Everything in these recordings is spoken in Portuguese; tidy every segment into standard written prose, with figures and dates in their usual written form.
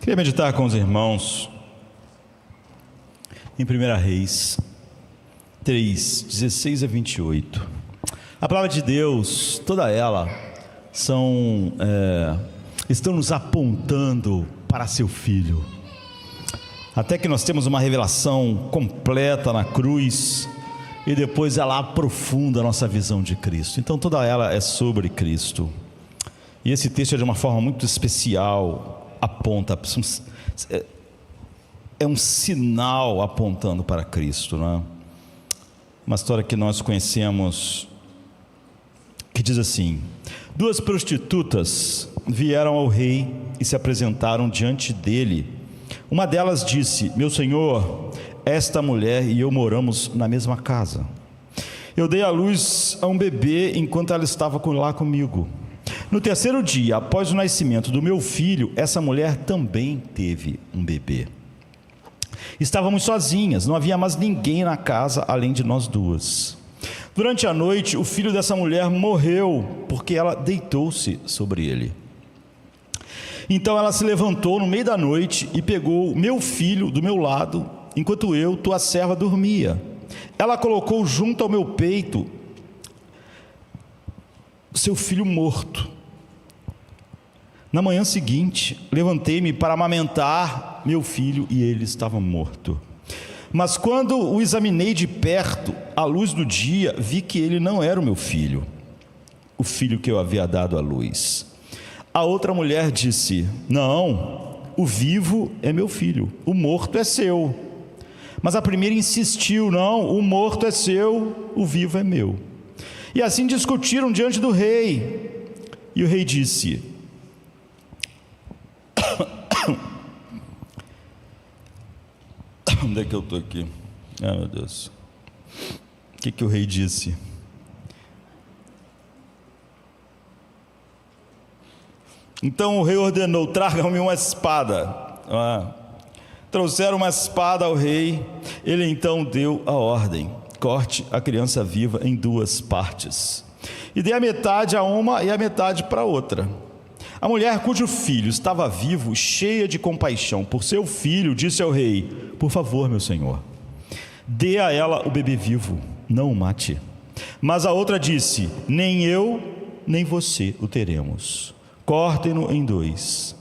Queria meditar com os irmãos em 1 Reis 3, 16 a 28. A palavra de Deus, toda ela, estão nos apontando para seu Filho. Até que nós temos uma revelação completa na cruz, e depois ela aprofunda a nossa visão de Cristo. Então toda ela é sobre Cristo. E esse texto, de uma forma muito especial, aponta, é um sinal apontando para Cristo, não é? Uma história que nós conhecemos, que diz assim: 2 prostitutas vieram ao rei e se apresentaram diante dele. Uma delas disse: meu senhor, esta mulher e eu moramos na mesma casa. Eu dei à luz a um bebê enquanto ela estava lá comigo. No 3º dia, após o nascimento do meu filho, essa mulher também teve um bebê. Estávamos sozinhas, não havia mais ninguém na casa além de nós duas. Durante a noite, o filho dessa mulher morreu, porque ela deitou-se sobre ele. Então ela se levantou no meio da noite e pegou meu filho do meu lado, enquanto eu, tua serva, dormia. Ela colocou junto ao meu peito seu filho morto. Na manhã seguinte, levantei-me para amamentar meu filho e ele estava morto. Mas quando o examinei de perto, à luz do dia, vi que ele não era o meu filho, o filho que eu havia dado à luz. A outra mulher disse: não, o vivo é meu filho, o morto é seu. Mas a primeira insistiu: não, o morto é seu, o vivo é meu. E assim discutiram diante do rei. E o rei disse: onde é que eu estou aqui? Ah, meu Deus. O que o rei disse? Então o rei ordenou: tragam-me uma espada. Trouxeram uma espada ao rei. Ele então deu a ordem: corte a criança viva em 2 partes, e dê a metade a uma e a metade para outra. A mulher cujo filho estava vivo, cheia de compaixão por seu filho, disse ao rei: por favor, meu senhor, dê a ela o bebê vivo, não o mate. Mas a outra disse: nem eu, nem você o teremos. Cortem-no em 2.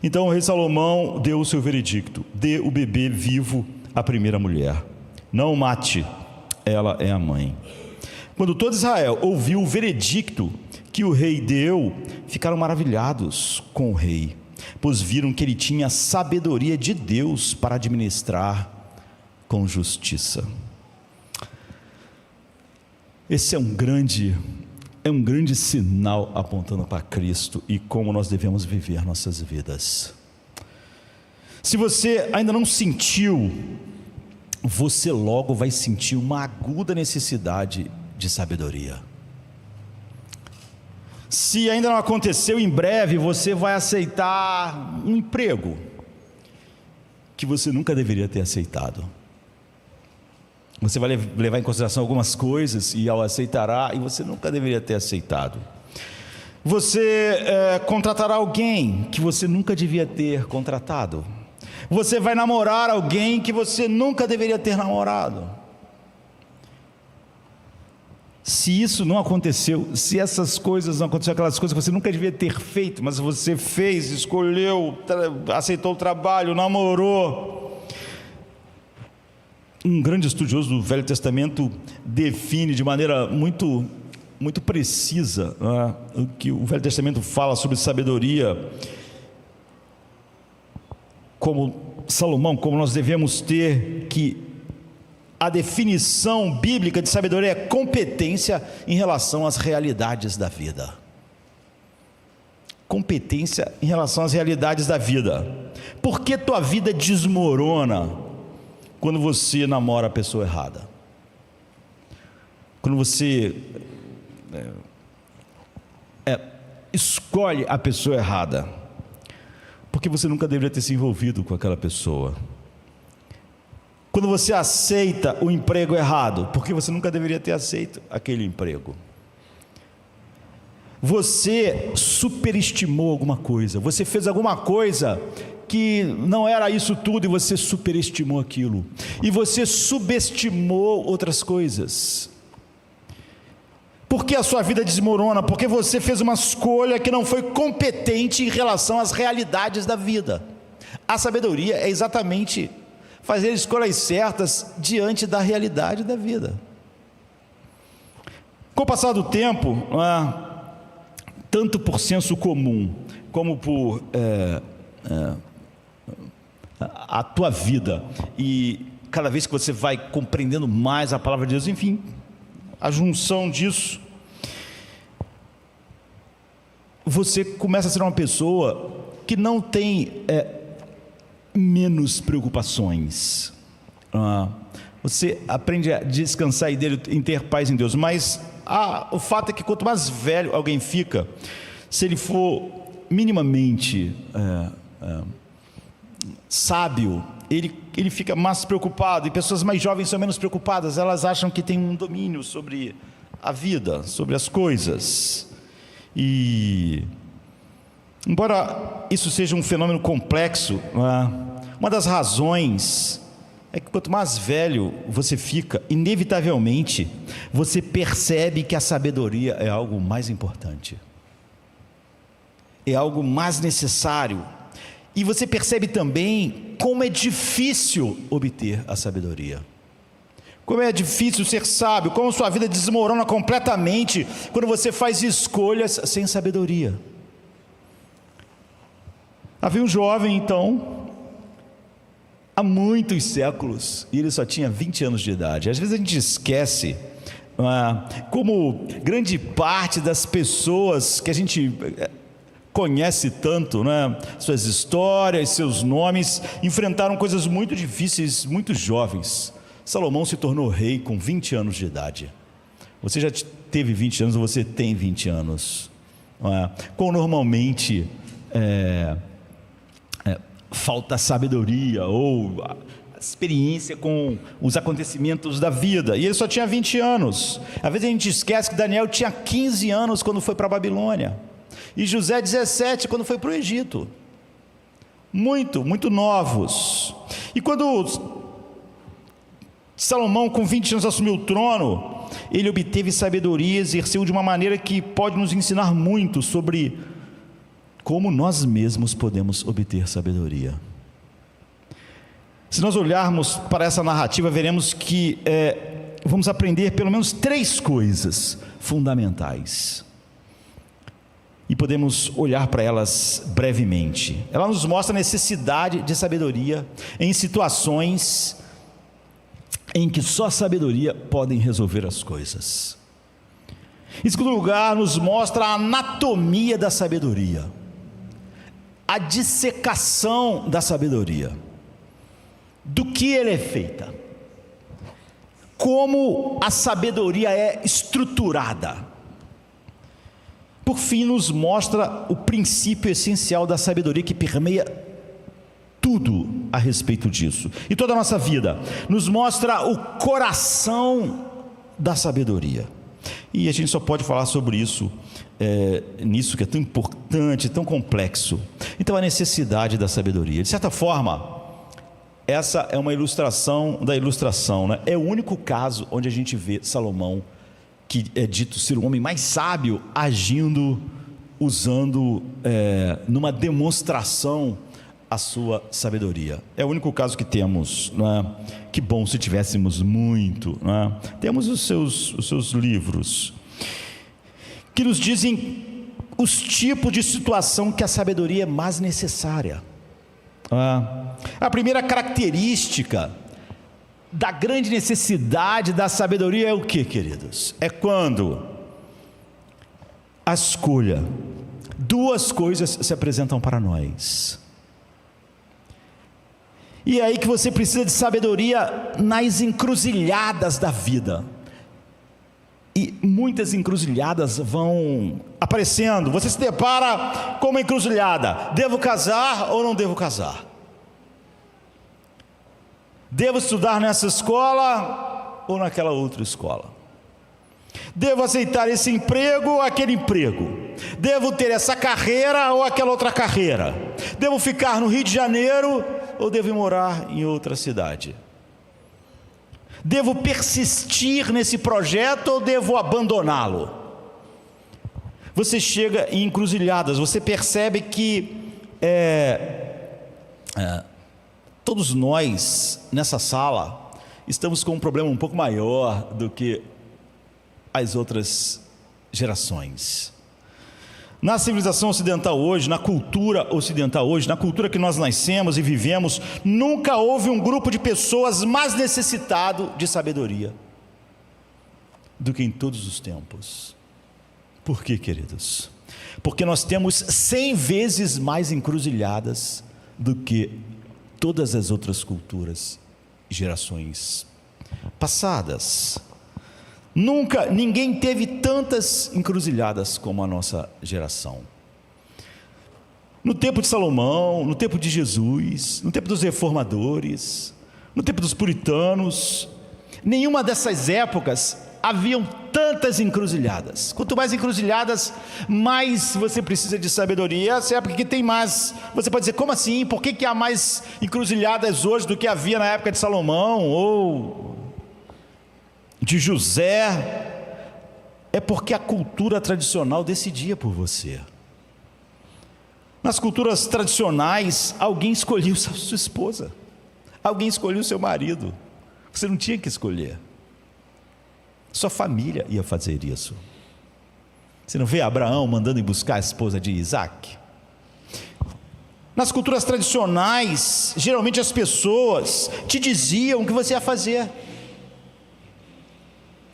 Então o rei Salomão deu o seu veredicto: dê o bebê vivo à primeira mulher, não o mate, ela é a mãe. Quando todo Israel ouviu o veredicto que o rei deu, ficaram maravilhados com o rei, pois viram que ele tinha sabedoria de Deus para administrar com justiça. Esse é um grande sinal apontando para Cristo e como nós devemos viver nossas vidas. Se você ainda não sentiu, você logo vai sentir uma aguda necessidade de sabedoria. Se ainda não aconteceu, em breve você vai aceitar um emprego que você nunca deveria ter aceitado. Você vai levar em consideração algumas coisas e aceitará, e você nunca deveria ter aceitado. Você contratará alguém que você nunca devia ter contratado. Você vai namorar alguém que você nunca deveria ter namorado. Se isso não aconteceu, se essas coisas não aconteceram, aquelas coisas que você nunca devia ter feito, mas você fez, escolheu, aceitou o trabalho, namorou. Um grande estudioso do Velho Testamento define de maneira muito precisa, o que o Velho Testamento fala sobre sabedoria, como Salomão, como nós devemos ter, que a definição bíblica de sabedoria é competência em relação às realidades da vida. Competência em relação às realidades da vida. Por que tua vida desmorona quando você namora a pessoa errada? Quando você escolhe a pessoa errada? Porque você nunca deveria ter se envolvido com aquela pessoa. Quando você aceita o emprego errado, porque você nunca deveria ter aceito aquele emprego. Você superestimou alguma coisa, você fez alguma coisa que não era isso tudo e você superestimou aquilo, e você subestimou outras coisas. Por que a sua vida desmorona? Porque você fez uma escolha que não foi competente em relação às realidades da vida. A sabedoria é exatamente fazer escolhas certas diante da realidade da vida. Com o passar do tempo, tanto por senso comum, como por a tua vida, e cada vez que você vai compreendendo mais a palavra de Deus, enfim, a junção disso, você começa a ser uma pessoa que não tem menos preocupações. Você aprende a descansar em ter paz em Deus, mas o fato é que quanto mais velho alguém fica, se ele for minimamente sábio, ele fica mais preocupado, e pessoas mais jovens são menos preocupadas, elas acham que tem um domínio sobre a vida, sobre as coisas. E embora isso seja um fenômeno complexo, uma das razões é que quanto mais velho você fica, inevitavelmente você percebe que a sabedoria é algo mais importante, é algo mais necessário. E você percebe também como é difícil obter a sabedoria, como é difícil ser sábio, como sua vida desmorona completamente quando você faz escolhas sem sabedoria. Havia um jovem, então, há muitos séculos, e ele só tinha 20 anos de idade. Às vezes a gente esquece como grande parte das pessoas que a gente conhece tanto, suas histórias, seus nomes, enfrentaram coisas muito difíceis, muito jovens. Salomão se tornou rei com 20 anos de idade. Você já teve 20 anos ou você tem 20 anos? Com normalmente falta sabedoria ou experiência com os acontecimentos da vida, e ele só tinha 20 anos. Às vezes a gente esquece que Daniel tinha 15 anos quando foi para a Babilônia, e José 17 quando foi para o Egito. Muito novos. E quando Salomão com 20 anos assumiu o trono, ele obteve sabedoria, exerceu de uma maneira que pode nos ensinar muito sobre como nós mesmos podemos obter sabedoria. Se nós olharmos para essa narrativa, veremos que vamos aprender pelo menos 3 coisas fundamentais, e podemos olhar para elas brevemente. Ela nos mostra a necessidade de sabedoria em situações em que só a sabedoria pode resolver as coisas. Em segundo lugar, nos mostra a anatomia da sabedoria, a dissecação da sabedoria, do que ela é feita, como a sabedoria é estruturada. Por fim, nos mostra o princípio essencial da sabedoria que permeia tudo a respeito disso, e toda a nossa vida. Nos mostra o coração da sabedoria, e a gente só pode falar sobre isso nisso que é tão importante, tão complexo. Então, a necessidade da sabedoria, de certa forma, essa é uma ilustração da ilustração, É o único caso onde a gente vê Salomão, que é dito ser o homem mais sábio, agindo, usando numa demonstração a sua sabedoria. É o único caso que temos, Que bom se tivéssemos muito, Temos os seus livros que nos dizem os tipos de situação que a sabedoria é mais necessária. A primeira característica da grande necessidade da sabedoria é o que, queridos? É quando a escolha, 2 coisas se apresentam para nós. E é aí que você precisa de sabedoria nas encruzilhadas da vida. E muitas encruzilhadas vão aparecendo. Você se depara com uma encruzilhada: devo casar ou não devo casar? Devo estudar nessa escola ou naquela outra escola? Devo aceitar esse emprego ou aquele emprego? Devo ter essa carreira ou aquela outra carreira? Devo ficar no Rio de Janeiro ou devo morar em outra cidade? Devo persistir nesse projeto ou devo abandoná-lo? Você chega em encruzilhadas, você percebe que todos nós nessa sala estamos com um problema um pouco maior do que as outras gerações. Na civilização ocidental hoje, na cultura ocidental hoje, na cultura que nós nascemos e vivemos, nunca houve um grupo de pessoas mais necessitado de sabedoria do que em todos os tempos. Por quê, queridos? Porque nós temos 100 vezes mais encruzilhadas do que todas as outras culturas e gerações passadas. Nunca ninguém teve tantas encruzilhadas como a nossa geração. No tempo de Salomão, no tempo de Jesus, no tempo dos reformadores, no tempo dos puritanos, nenhuma dessas épocas haviam tantas encruzilhadas. Quanto mais encruzilhadas, mais você precisa de sabedoria. Essa época que tem mais. Você pode dizer, como assim? Por que há mais encruzilhadas hoje do que havia na época de Salomão ou de José? É porque a cultura tradicional decidia por você. Nas culturas tradicionais, alguém escolhia sua esposa, alguém escolhia o seu marido. Você não tinha que escolher. Sua família ia fazer isso. Você não vê Abraão mandando ir buscar a esposa de Isaac? Nas culturas tradicionais, geralmente as pessoas te diziam o que você ia fazer.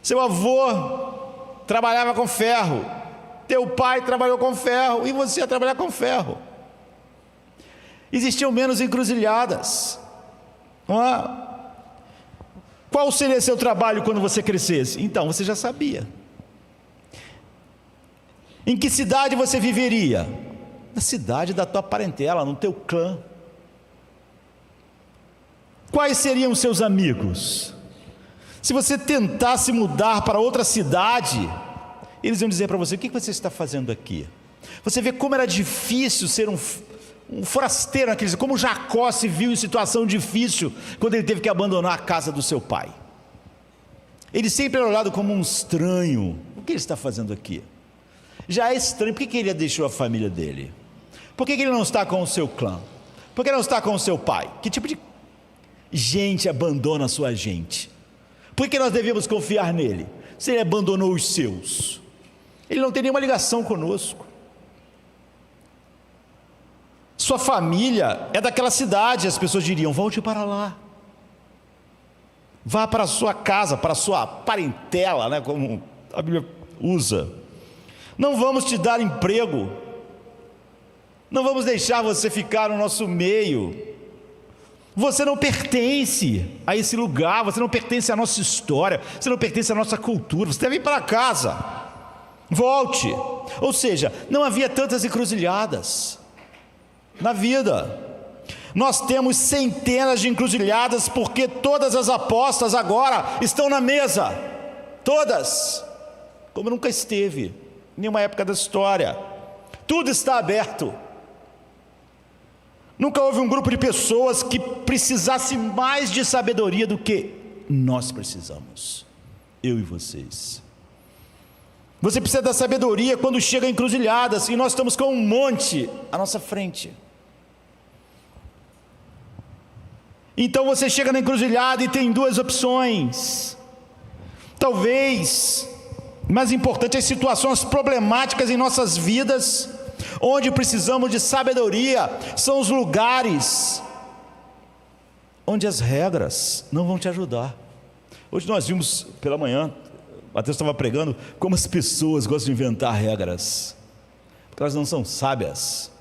Seu avô trabalhava com ferro, teu pai trabalhou com ferro e você ia trabalhar com ferro. Existiam menos encruzilhadas, não é? Qual seria seu trabalho quando você crescesse? Então, você já sabia. Em que cidade você viveria? Na cidade da tua parentela, no teu clã. Quais seriam os seus amigos? Se você tentasse mudar para outra cidade, eles iam dizer para você, o que você está fazendo aqui? Você vê como era difícil ser um forasteiro naqueles, como Jacó se viu em situação difícil quando ele teve que abandonar a casa do seu pai. Ele sempre era olhado como um estranho. O que ele está fazendo aqui? Já é estranho. Por que ele deixou a família dele? Por que ele não está com o seu clã? Por que não está com o seu pai? Que tipo de gente abandona a sua gente? Por que nós devemos confiar nele? Se ele abandonou os seus, ele não tem nenhuma ligação conosco. Sua família é daquela cidade, as pessoas diriam, volte para lá. Vá para a sua casa, para a sua parentela, né, como a Bíblia usa. Não vamos te dar emprego. Não vamos deixar você ficar no nosso meio. Você não pertence a esse lugar, você não pertence à nossa história, você não pertence à nossa cultura, você deve ir para casa. Volte. Ou seja, não havia tantas encruzilhadas na vida. Nós temos centenas de encruzilhadas porque todas as apostas agora estão na mesa, todas, como nunca esteve em nenhuma época da história. Tudo está aberto. Nunca houve um grupo de pessoas que precisasse mais de sabedoria do que nós precisamos, eu e vocês. Você precisa da sabedoria quando chega a encruzilhadas e nós estamos com um monte à nossa frente. Então você chega na encruzilhada e tem duas opções. Talvez, mais importante, as situações problemáticas em nossas vidas, onde precisamos de sabedoria, são os lugares onde as regras não vão te ajudar. Hoje nós vimos pela manhã, Mateus estava pregando, como as pessoas gostam de inventar regras, porque elas não são sábias.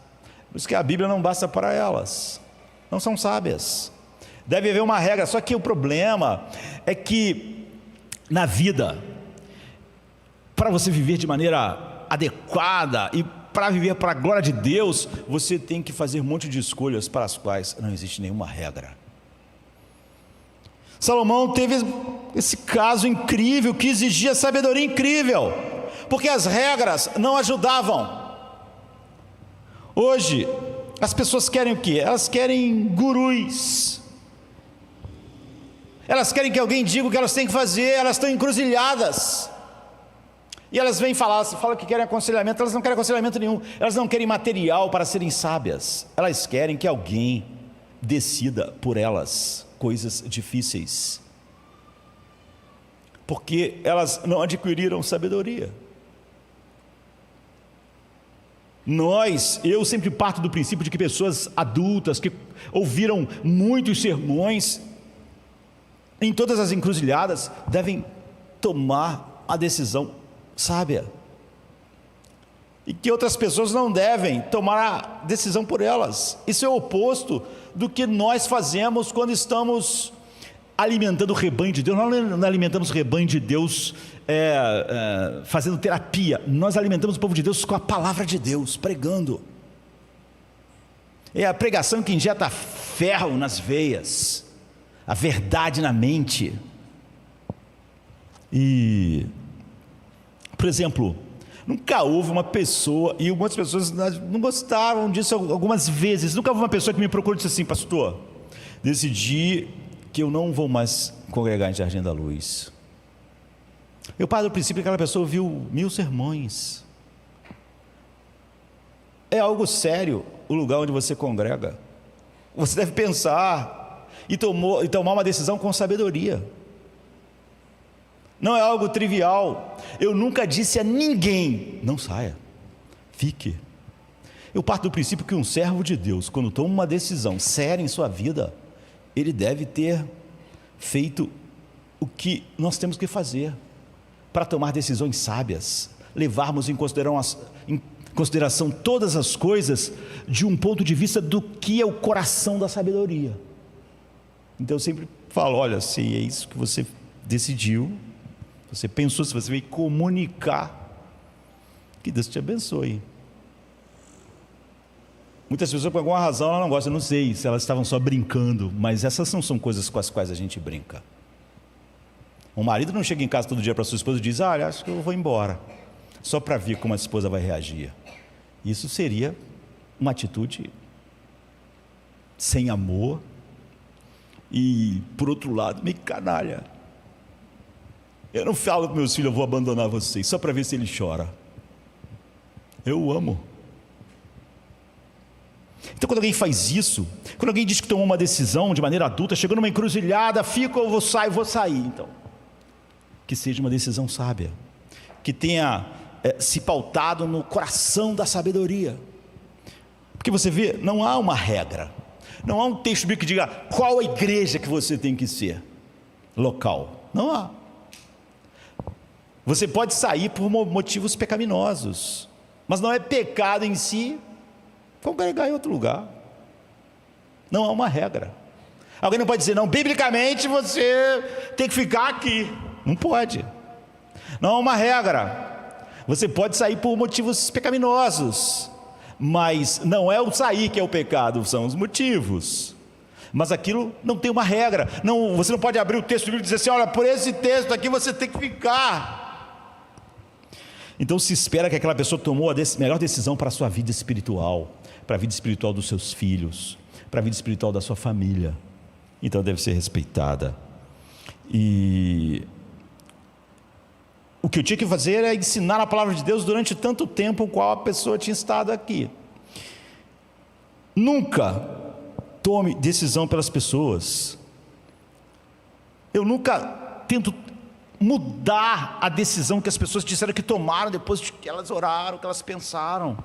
Por isso que a Bíblia não basta para elas, não são sábias. Deve haver uma regra, só que o problema é que na vida, para você viver de maneira adequada e para viver para a glória de Deus, você tem que fazer um monte de escolhas para as quais não existe nenhuma regra. Salomão teve esse caso incrível que exigia sabedoria incrível. Porque as regras não ajudavam. Hoje, as pessoas querem o quê? Elas querem gurus. Elas querem que alguém diga o que elas têm que fazer. Elas estão encruzilhadas. E elas vêm falam que querem aconselhamento. Elas não querem aconselhamento nenhum. Elas não querem material para serem sábias. Elas querem que alguém decida por elas coisas difíceis. Porque elas não adquiriram sabedoria. Eu sempre parto do princípio de que pessoas adultas que ouviram muitos sermões em todas as encruzilhadas devem tomar a decisão sábia, e que outras pessoas não devem tomar a decisão por elas. Isso é o oposto do que nós fazemos quando estamos alimentando o rebanho de Deus. Nós não alimentamos o rebanho de Deus fazendo terapia. Nós alimentamos o povo de Deus com a palavra de Deus, pregando. É a pregação que injeta ferro nas veias, a verdade na mente. E, por exemplo, nunca houve uma pessoa, e muitas pessoas não gostaram disso algumas vezes, nunca houve uma pessoa que me procurou e disse assim: pastor, decidi que eu não vou mais congregar em Jardim da Luz. Eu paro do princípio que aquela pessoa ouviu 1000 sermões. É algo sério o lugar onde você congrega. Você deve pensar e tomar uma decisão com sabedoria. Não é algo trivial. Eu nunca disse a ninguém: não saia, fique. Eu parto do princípio que um servo de Deus, quando toma uma decisão séria em sua vida, ele deve ter feito o que nós temos que fazer para tomar decisões sábias, levarmos em consideração todas as coisas de um ponto de vista do que é o coração da sabedoria. Então eu sempre falo: olha, se é isso que você decidiu, você pensou, se você veio comunicar, que Deus te abençoe. Muitas pessoas, por alguma razão, ela não gosta. Eu não sei se elas estavam só brincando, mas essas não são coisas com as quais a gente brinca. O marido não chega em casa todo dia para sua esposa e diz: olha, acho que eu vou embora, só para ver como a esposa vai reagir. Isso seria uma atitude sem amor e, por outro lado, meio canalha. Eu não falo para meus filhos: eu vou abandonar vocês, só para ver se ele chora. Eu o amo. Então, quando alguém faz isso, quando alguém diz que tomou uma decisão de maneira adulta, chegou numa encruzilhada, fico ou vou sair, então, que seja uma decisão sábia, que tenha se pautado no coração da sabedoria. Porque você vê, não há uma regra, não há um texto bíblico que diga qual a igreja que você tem que ser, local, não há. Você pode sair por motivos pecaminosos, mas não é pecado em si congregar em outro lugar. Não há uma regra. Alguém não pode dizer: não, biblicamente você tem que ficar aqui. Não pode. Não há uma regra. Você pode sair por motivos pecaminosos, mas não é o sair que é o pecado, são os motivos. Mas aquilo não tem uma regra. Não, você não pode abrir o texto bíblico e dizer assim: olha, por esse texto aqui você tem que ficar. Então se espera que aquela pessoa tomou a melhor decisão para a sua vida espiritual, para a vida espiritual dos seus filhos, para a vida espiritual da sua família. Então deve ser respeitada. E o que eu tinha que fazer era ensinar a palavra de Deus durante tanto tempo o qual a pessoa tinha estado aqui. Nunca tome decisão pelas pessoas. Eu nunca tento mudar a decisão que as pessoas disseram que tomaram depois de que elas oraram, que elas pensaram.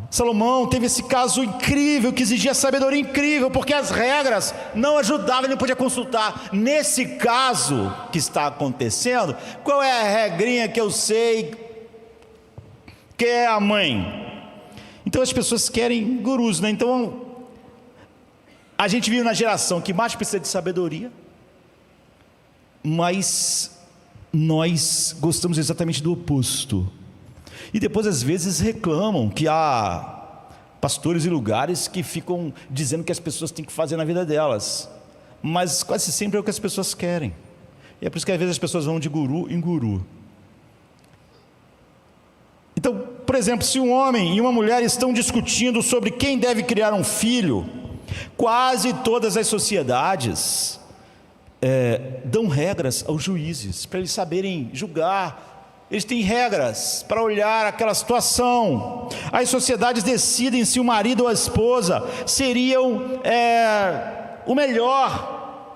Salomão teve esse caso incrível que exigia sabedoria incrível, porque as regras não ajudavam, ele não podia consultar. Nesse caso que está acontecendo, qual é a regrinha que eu sei que é a mãe? Então as pessoas querem gurus, né? Então a gente vive na geração que mais precisa de sabedoria, mas nós gostamos exatamente do oposto. E depois às vezes reclamam que há pastores e lugares que ficam dizendo que as pessoas têm que fazer na vida delas, mas quase sempre é o que as pessoas querem. E é por isso que às vezes as pessoas vão de guru em guru. Então, por exemplo, se um homem e uma mulher estão discutindo sobre quem deve criar um filho, quase todas as sociedades dão regras aos juízes, para eles saberem julgar. Eles têm regras para olhar aquela situação. As sociedades decidem se o marido ou a esposa seriam o melhor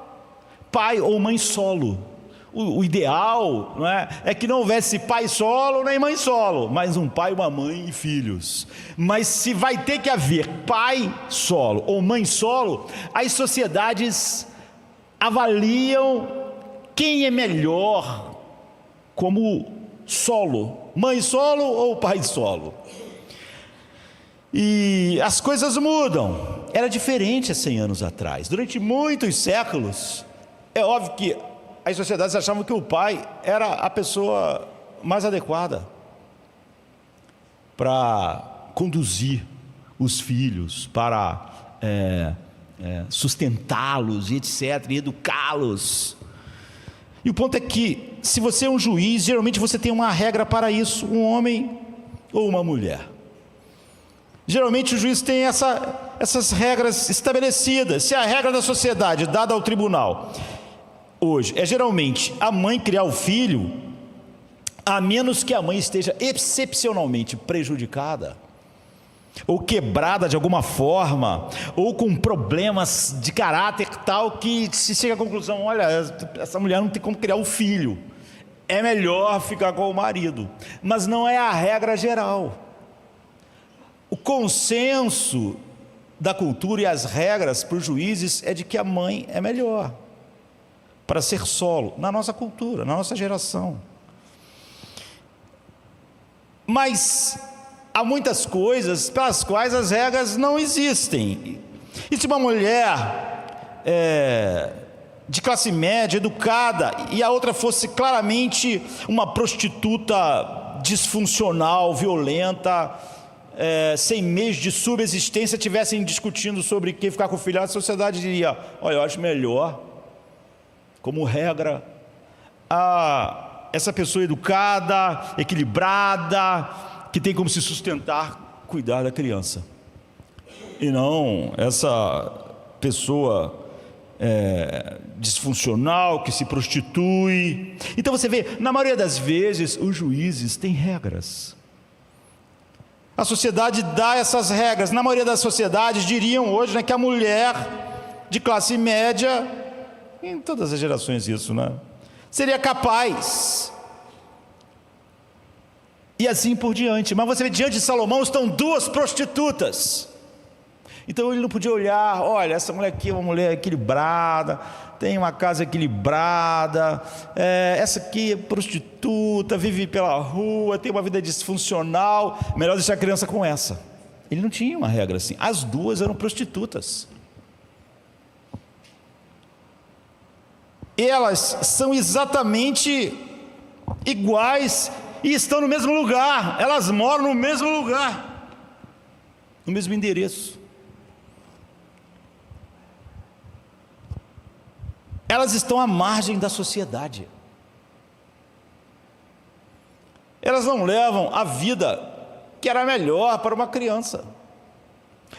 pai ou mãe solo. O ideal, não é que não houvesse pai solo nem mãe solo, mas um pai, uma mãe e filhos. Mas se vai ter que haver pai solo ou mãe solo, as sociedades avaliam quem é melhor como solo, mãe solo ou pai solo. E as coisas mudam. Era diferente há 100 anos atrás. Durante muitos séculos, é óbvio que as sociedades achavam que o pai era a pessoa mais adequada para conduzir os filhos, para sustentá-los e etc, e educá-los. E o ponto é que, se você é um juiz, geralmente você tem uma regra para isso, um homem ou uma mulher. Geralmente o juiz tem essas regras estabelecidas. Se a regra da sociedade dada ao tribunal hoje é geralmente a mãe criar o filho, a menos que a mãe esteja excepcionalmente prejudicada, ou quebrada de alguma forma, ou com problemas de caráter tal que se chega à conclusão: olha, essa mulher não tem como criar um filho, é melhor ficar com o marido. Mas não é a regra geral. O consenso da cultura e as regras para os juízes é de que a mãe é melhor para ser solo, na nossa cultura, na nossa geração. Mas há muitas coisas para as quais as regras não existem. E se uma mulher de classe média, educada, e a outra fosse claramente uma prostituta disfuncional, violenta, sem meios de subsistência, estivessem discutindo sobre quem ficar com o filho, a sociedade diria: olha, eu acho melhor, como regra, essa pessoa educada, equilibrada, que tem como se sustentar, cuidar da criança, e não essa pessoa disfuncional, que se prostitui. Então você vê, na maioria das vezes, os juízes têm regras. A sociedade dá essas regras. Na maioria das sociedades diriam hoje, que a mulher de classe média, em todas as gerações isso, seria capaz, e assim por diante. Mas você vê, diante de Salomão estão duas prostitutas. Então ele não podia olhar: olha, essa mulher aqui é uma mulher equilibrada, tem uma casa equilibrada, essa aqui é prostituta, vive pela rua, tem uma vida disfuncional, melhor deixar a criança com essa. Ele não tinha uma regra assim. As duas eram prostitutas. Elas são exatamente iguais e estão no mesmo lugar. Elas moram no mesmo lugar, no mesmo endereço. Elas estão à margem da sociedade. Elas não levam a vida que era melhor para uma criança.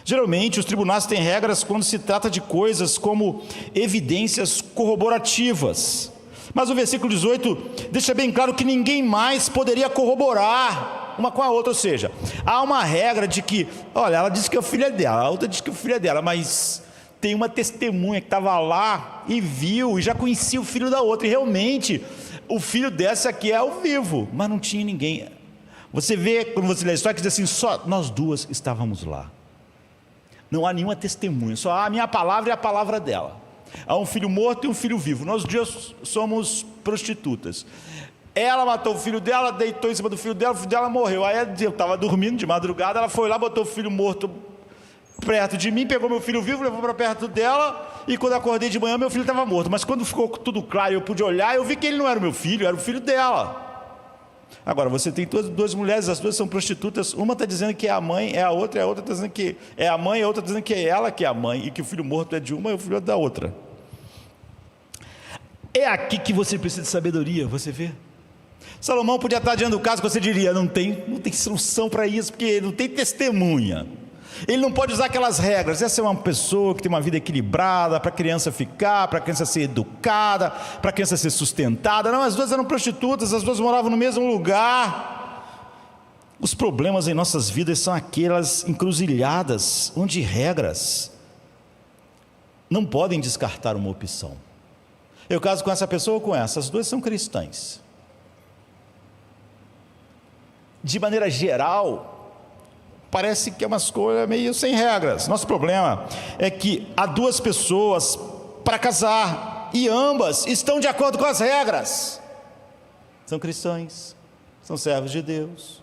Geralmente os tribunais têm regras quando se trata de coisas como evidências corroborativas. Mas o versículo 18 deixa bem claro que ninguém mais poderia corroborar uma com a outra. Ou seja, há uma regra de que, olha, ela disse que o filho é dela, a outra disse que o filho é dela, mas tem uma testemunha que estava lá e viu, e já conhecia o filho da outra, e realmente o filho dessa aqui é o vivo, mas não tinha ninguém. Você vê, quando você lê a história, que diz assim: só nós duas estávamos lá. Não há nenhuma testemunha, só há a minha palavra e a palavra dela. Há um filho morto e um filho vivo. Nós duas somos prostitutas. Ela matou o filho dela, deitou em cima do filho dela morreu. Aí eu estava dormindo de madrugada, ela foi lá, botou o filho morto perto de mim, pegou meu filho vivo, levou para perto dela, e quando acordei de manhã, meu filho estava morto. Mas quando ficou tudo claro e eu pude olhar, eu vi que ele não era o meu filho, era o filho dela. Agora, você tem duas mulheres, as duas são prostitutas, uma está dizendo que é a mãe, é a outra está dizendo que é a mãe, a outra está dizendo que é ela que é a mãe, e que o filho morto é de uma e o filho é da outra. É aqui que você precisa de sabedoria, você vê? Salomão podia estar diante do caso que você diria: não tem solução para isso, porque não tem testemunha. Ele não pode usar aquelas regras. Essa é uma pessoa que tem uma vida equilibrada, para a criança ficar, para a criança ser educada, para a criança ser sustentada. Não, as duas eram prostitutas, as duas moravam no mesmo lugar. Os problemas em nossas vidas são aquelas encruzilhadas, onde regras não podem descartar uma opção. Eu caso com essa pessoa ou com essa? As duas são cristãs. De maneira geral, parece que é uma escolha meio sem regras. Nosso problema é que há duas pessoas para casar e ambas estão de acordo com as regras. São cristãs, são servos de Deus,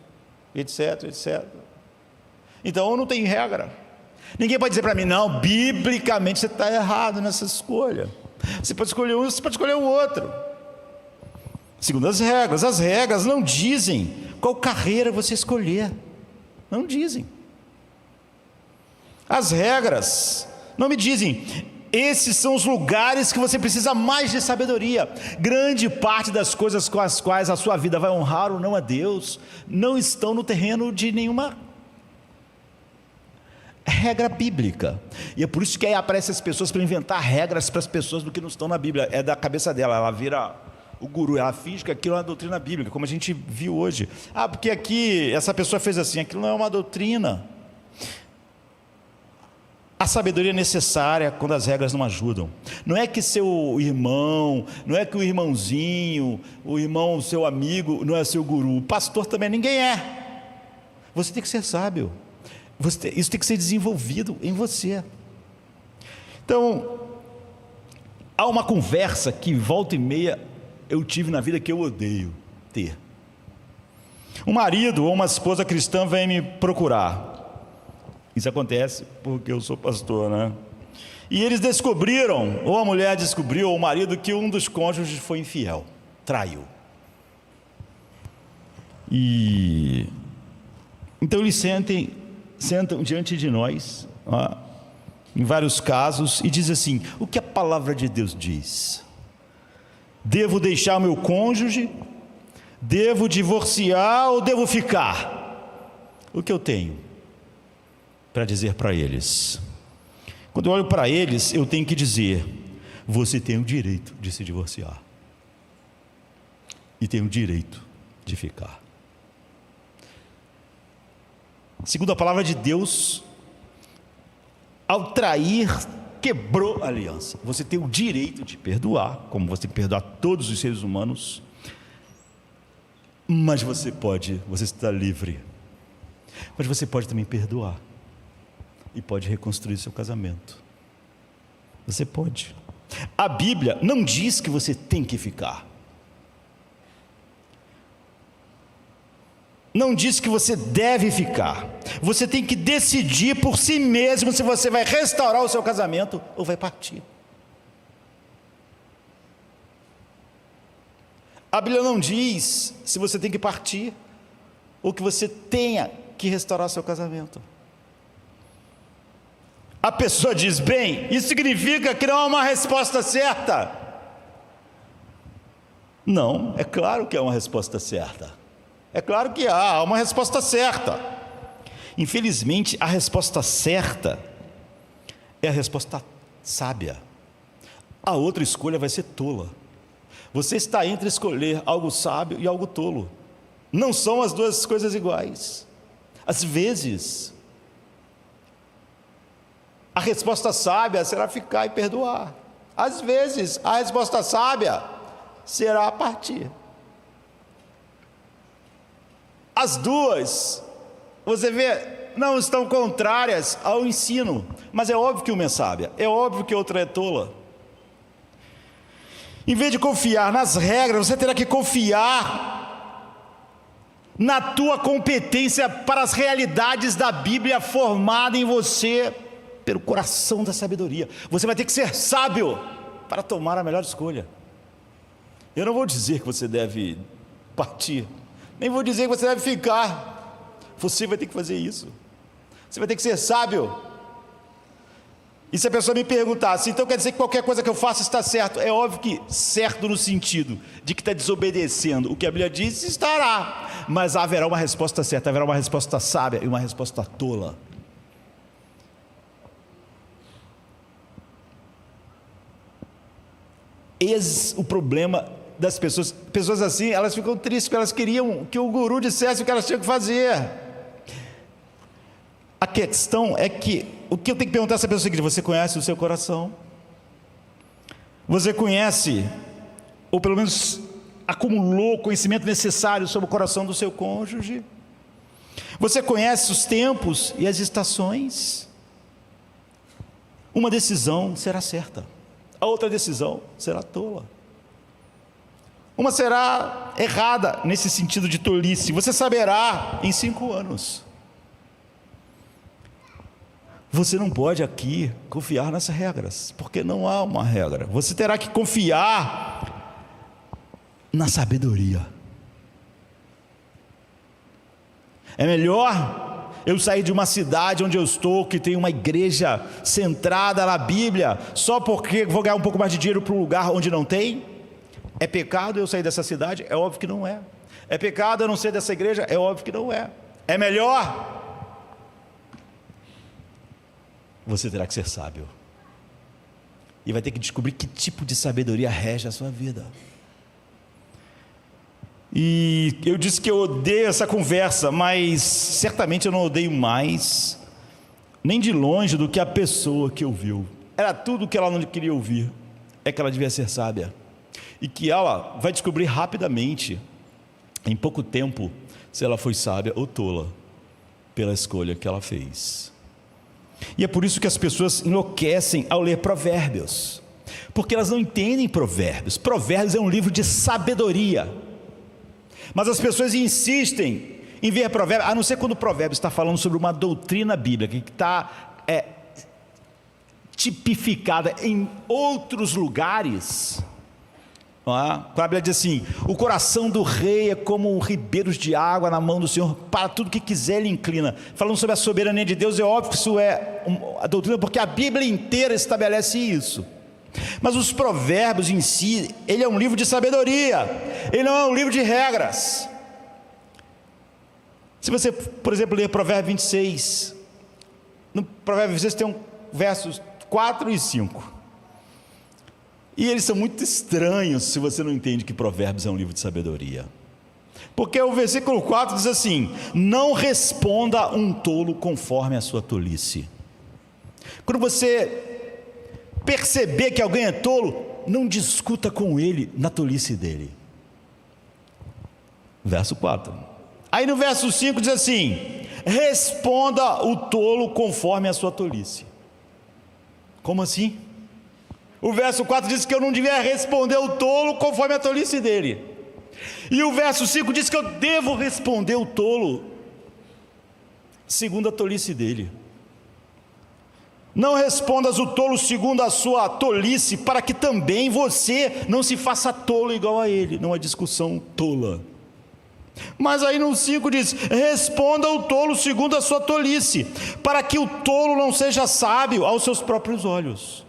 etc, etc. Então não tem regra. Ninguém pode dizer para mim: não, biblicamente você está errado nessa escolha. Você pode escolher um, você pode escolher o outro. Segundo as regras não dizem qual carreira você escolher. Não dizem. As regras não me dizem: esses são os lugares que você precisa mais de sabedoria. Grande parte das coisas com as quais a sua vida vai honrar ou não a Deus não estão no terreno de nenhuma regra bíblica. E é por isso que aí aparecem as pessoas para inventar regras para as pessoas do que não estão na Bíblia. É da cabeça dela, ela vira o guru, ela finge que aquilo é uma doutrina bíblica, como a gente viu hoje. Porque aqui essa pessoa fez assim, aquilo não é uma doutrina. A sabedoria é necessária quando as regras não ajudam. Não é que seu irmão, não é que o irmãozinho, o irmão, seu amigo, não é seu guru. O pastor também, ninguém é. Você tem que ser sábio. Isso tem que ser desenvolvido em você. Então, há uma conversa que volta e meia eu tive na vida que eu odeio ter. Um marido ou uma esposa cristã vem me procurar. Isso acontece porque eu sou pastor, né? E eles descobriram, ou a mulher descobriu, ou o marido, que um dos cônjuges foi infiel, traiu. E então eles sentam diante de nós, ó, em vários casos, e diz assim: o que a palavra de Deus diz? Devo deixar o meu cônjuge? Devo divorciar ou devo ficar? O que eu tenho para dizer para eles? Quando eu olho para eles, eu tenho que dizer: você tem o direito de se divorciar e tem o direito de ficar. Segundo a palavra de Deus, ao trair, quebrou a aliança. Você tem o direito de perdoar, como você tem que perdoar todos os seres humanos, mas você está livre. Mas você pode também perdoar e pode reconstruir seu casamento. Você pode. A Bíblia não diz que você tem que ficar. Não diz que você deve ficar. Você tem que decidir por si mesmo se você vai restaurar o seu casamento ou vai partir. A Bíblia não diz se você tem que partir ou que você tenha que restaurar seu casamento. A pessoa diz: bem, isso significa que não há uma resposta certa. Não, é claro que é uma resposta certa. É claro que há uma resposta certa. Infelizmente, a resposta certa é a resposta sábia. A outra escolha vai ser tola. Você está entre escolher algo sábio e algo tolo. Não são as duas coisas iguais. Às vezes, a resposta sábia será ficar e perdoar. Às vezes, a resposta sábia será partir. As duas, você vê, não estão contrárias ao ensino, mas é óbvio que uma é sábia, é óbvio que outra é tola. Em vez de confiar nas regras, você terá que confiar na tua competência para as realidades da Bíblia formada em você pelo coração da sabedoria. Você vai ter que ser sábio para tomar a melhor escolha. Eu não vou dizer que você deve partir, nem vou dizer que você deve ficar. Você vai ter que fazer isso. Você vai ter que ser sábio. E se a pessoa me perguntasse, então quer dizer que qualquer coisa que eu faço está certo? É óbvio que certo no sentido de que está desobedecendo o que a Bíblia diz, estará. Mas haverá uma resposta certa, haverá uma resposta sábia e uma resposta tola. Eis o problema das pessoas. Pessoas assim, elas ficam tristes porque elas queriam que o guru dissesse o que elas tinham que fazer. A questão é que o que eu tenho que perguntar a essa pessoa é o seguinte: você conhece o seu coração? Você conhece, ou pelo menos acumulou o conhecimento necessário sobre o coração do seu cônjuge? Você conhece os tempos e as estações? Uma decisão será certa, a outra decisão será tola. Uma será errada nesse sentido de tolice. Você saberá em 5 anos. Você não pode aqui confiar nas regras, porque não há uma regra. Você terá que confiar na sabedoria. É melhor eu sair de uma cidade onde eu estou, que tem uma igreja centrada na Bíblia, só porque vou ganhar um pouco mais de dinheiro para um lugar onde não tem? É pecado eu sair dessa cidade? É óbvio que não é. É pecado eu não ser dessa igreja? É óbvio que não é. É melhor? Você terá que ser sábio. E vai ter que descobrir que tipo de sabedoria rege a sua vida. E eu disse que eu odeio essa conversa, mas certamente eu não odeio mais, nem de longe, do que a pessoa que ouviu. Era tudo o que ela não queria ouvir. É que ela devia ser sábia. E que ela vai descobrir rapidamente, em pouco tempo, se ela foi sábia ou tola, pela escolha que ela fez. E é por isso que as pessoas enlouquecem ao ler Provérbios, porque elas não entendem Provérbios. Provérbios é um livro de sabedoria, mas as pessoas insistem em ver Provérbios, a não ser quando o Provérbios está falando sobre uma doutrina bíblica que está tipificada em outros lugares. A Bíblia diz assim: o coração do rei é como ribeiros de água na mão do Senhor, para tudo que quiser ele inclina. Falando sobre a soberania de Deus, é óbvio que isso é a doutrina, porque a Bíblia inteira estabelece isso. Mas os provérbios em si, ele é um livro de sabedoria, ele não é um livro de regras. Se você, por exemplo, ler Provérbio 26, no Provérbio 26 tem versos 4 e 5. E eles são muito estranhos se você não entende que Provérbios é um livro de sabedoria. Porque o versículo 4 diz assim: não responda um tolo conforme a sua tolice. Quando você perceber que alguém é tolo, não discuta com ele na tolice dele. Verso 4. Aí no verso 5 diz assim: responda o tolo conforme a sua tolice. Como assim? O verso 4 diz que eu não devia responder o tolo conforme a tolice dele. E o verso 5 diz que eu devo responder o tolo segundo a tolice dele. Não respondas o tolo segundo a sua tolice, para que também você não se faça tolo igual a ele, numa discussão tola. Mas aí no 5 diz: responda o tolo segundo a sua tolice, para que o tolo não seja sábio aos seus próprios olhos.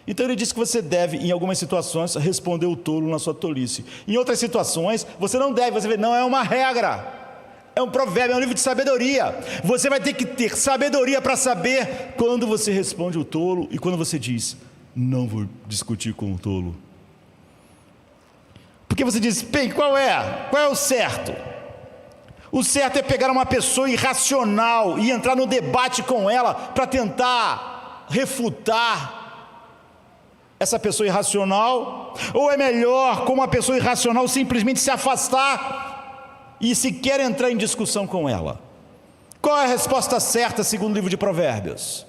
Então ele diz que você deve, em algumas situações, responder o tolo na sua tolice. Em outras situações, você não deve. Você vê, não é uma regra, é um provérbio, é um livro de sabedoria. Você vai ter que ter sabedoria para saber quando você responde o tolo e quando você diz: não vou discutir com o tolo. Porque você diz: bem, qual é o certo? O certo é pegar uma pessoa irracional e entrar no debate com ela para tentar refutar essa pessoa irracional, ou é melhor, como uma pessoa irracional, simplesmente se afastar e sequer entrar em discussão com ela? Qual é a resposta certa segundo o livro de Provérbios?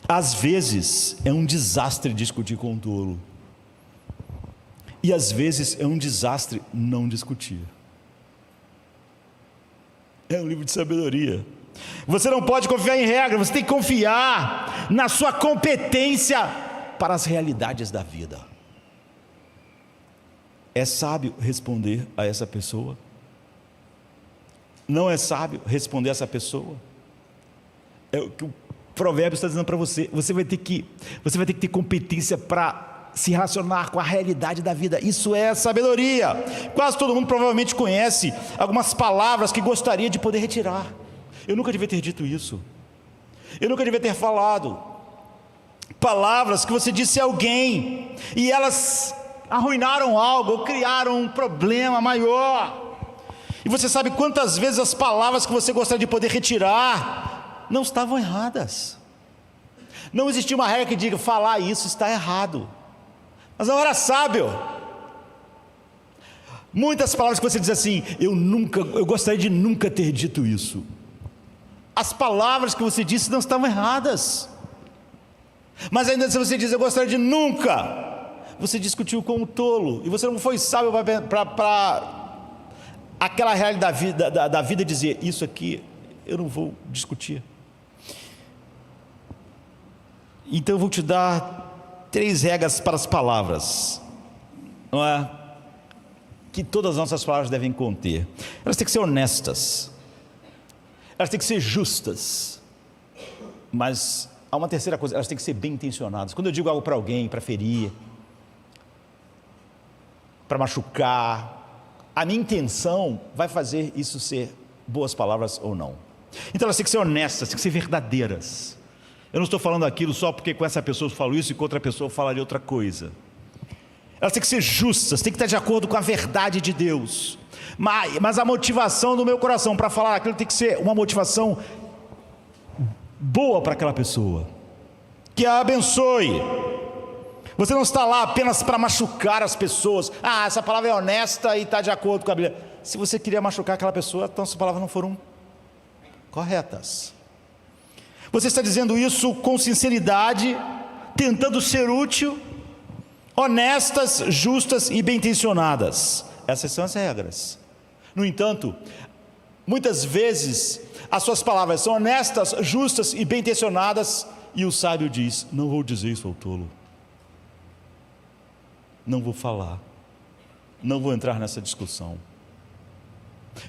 Às vezes é um desastre discutir com um tolo, e às vezes é um desastre não discutir. É um livro de sabedoria. Você não pode confiar em regras, você tem que confiar na sua competência para as realidades da vida. É sábio responder a essa pessoa? Não é sábio responder a essa pessoa? É o que o Provérbios está dizendo para você, você vai ter que ter competência para se relacionar com a realidade da vida. Isso é sabedoria. Quase todo mundo provavelmente conhece algumas palavras que gostaria de poder retirar. Eu nunca devia ter dito isso. Eu nunca devia ter falado. Palavras que você disse a alguém e elas arruinaram algo ou criaram um problema maior. E você sabe quantas vezes as palavras que você gostaria de poder retirar não estavam erradas. Não existia uma regra que diga falar isso está errado, mas não era sábio. Muitas palavras que você diz assim, eu gostaria de nunca ter dito isso. As palavras que você disse não estavam erradas, mas ainda se você diz eu gostaria de nunca, você discutiu com um tolo, e você não foi sábio para aquela realidade da vida dizer, isso aqui eu não vou discutir. Então eu vou te dar 3 regras para as palavras, não é? Que todas as nossas palavras devem conter. Elas têm que ser honestas, elas têm que ser justas, mas há uma terceira coisa, elas têm que ser bem intencionadas. Quando eu digo algo para alguém, para ferir, para machucar, a minha intenção vai fazer isso ser boas palavras ou não. Então elas têm que ser honestas, têm que ser verdadeiras. Eu não estou falando aquilo só porque com essa pessoa eu falo isso e com outra pessoa eu falaria outra coisa. Elas têm que ser justas, têm que estar de acordo com a verdade de Deus. Mas a motivação do meu coração para falar aquilo tem que ser uma motivação boa para aquela pessoa, que a abençoe. Você não está lá apenas para machucar as pessoas. Essa palavra é honesta e está de acordo com a Bíblia. Se você queria machucar aquela pessoa, então essas palavras não foram corretas. Você está dizendo isso com sinceridade, tentando ser útil, honestas, justas e bem intencionadas. Essas são as regras. No entanto, muitas vezes as suas palavras são honestas, justas e bem intencionadas, e o sábio diz, não vou dizer isso ao tolo, não vou falar, não vou entrar nessa discussão.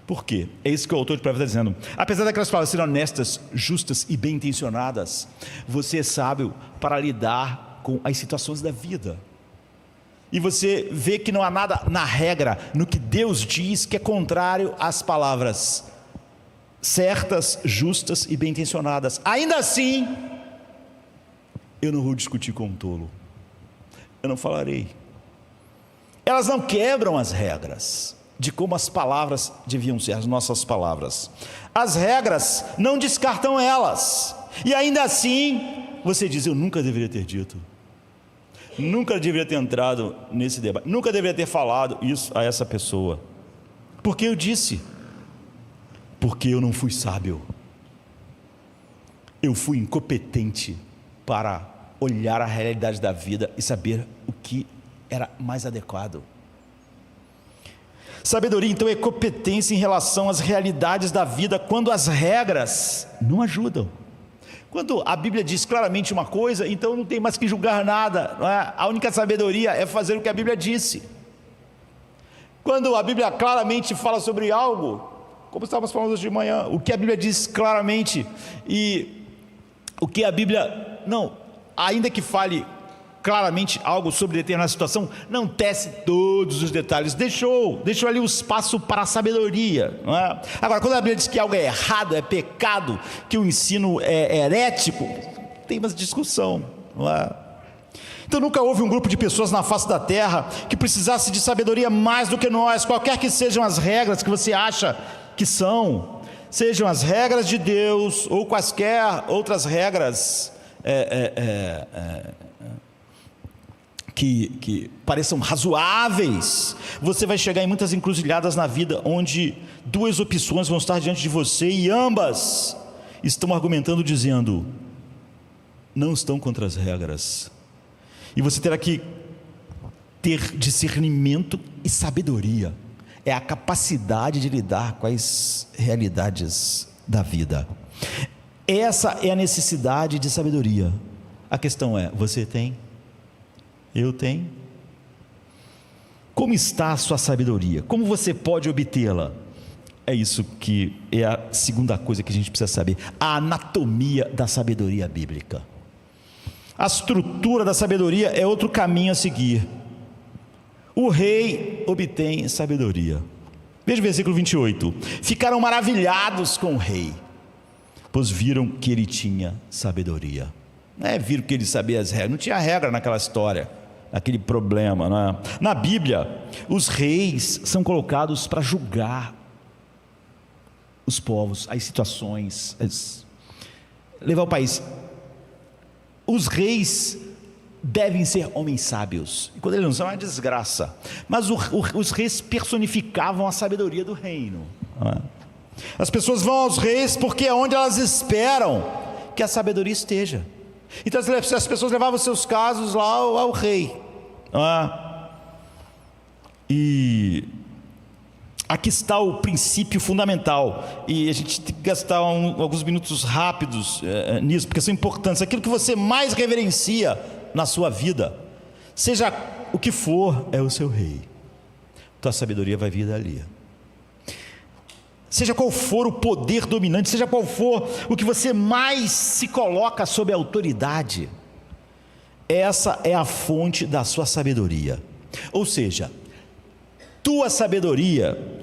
Por quê? É isso que o autor de Provérbios está dizendo. Apesar daquelas palavras serem honestas, justas e bem intencionadas, você é sábio para lidar com as situações da vida. E você vê que não há nada na regra, no que Deus diz, que é contrário às palavras certas, justas e bem intencionadas. Ainda assim, eu não vou discutir com um tolo, eu não falarei. Elas não quebram as regras de como as palavras deviam ser, as nossas palavras. As regras não descartam elas, e ainda assim você diz, eu nunca deveria ter dito, nunca deveria ter entrado nesse debate, nunca deveria ter falado isso a essa pessoa, porque eu disse, porque eu não fui sábio, eu fui incompetente para olhar a realidade da vida e saber o que era mais adequado. Sabedoria então é competência em relação às realidades da vida, quando as regras não ajudam. Quando a Bíblia diz claramente uma coisa, então não tem mais que julgar nada, não é? A única sabedoria é fazer o que a Bíblia disse. Quando a Bíblia claramente fala sobre algo, como estávamos falando hoje de manhã, o que a Bíblia diz claramente, e o que a Bíblia, não, ainda que fale claramente algo sobre determinada situação, não tece todos os detalhes, deixou ali o espaço para a sabedoria, não é? Agora, quando a Bíblia diz que algo é errado, é pecado, que o ensino é herético, tem uma discussão, não é? Então nunca houve um grupo de pessoas na face da terra que precisasse de sabedoria mais do que nós, qualquer que sejam as regras que você acha que sejam as regras de Deus ou quaisquer outras regras que pareçam razoáveis. Você vai chegar em muitas encruzilhadas na vida, onde 2 opções vão estar diante de você, e ambas estão argumentando, dizendo, não estão contra as regras, e você terá que ter discernimento e sabedoria, é a capacidade de lidar com as realidades da vida. Essa é a necessidade de sabedoria. A questão é, você tem? Eu tenho? Como está a sua sabedoria? Como você pode obtê-la? É isso que é a segunda coisa que a gente precisa saber: a anatomia da sabedoria bíblica. A estrutura da sabedoria é outro caminho a seguir. O rei obtém sabedoria. Veja o versículo 28. Ficaram maravilhados com o rei, pois viram que ele tinha sabedoria. Viram que ele sabia as regras. Não tinha regra naquela história, naquele problema, não é? Na Bíblia, os reis são colocados para julgar os povos, as situações, levar o país. Os reis devem ser homens sábios, e quando eles não são, é uma desgraça. Mas os reis personificavam a sabedoria do reino, não é? As pessoas vão aos reis porque é onde elas esperam que a sabedoria esteja. Então as pessoas levavam seus casos lá ao rei, não é? E aqui está o princípio fundamental, e a gente tem que gastar alguns minutos rápidos nisso, porque são importantes. Aquilo que você mais reverencia na sua vida, seja o que for, é o seu rei. Tua sabedoria vai vir dali. Seja qual for o poder dominante, seja qual for o que você mais se coloca sob autoridade, essa é a fonte da sua sabedoria. Ou seja, tua sabedoria,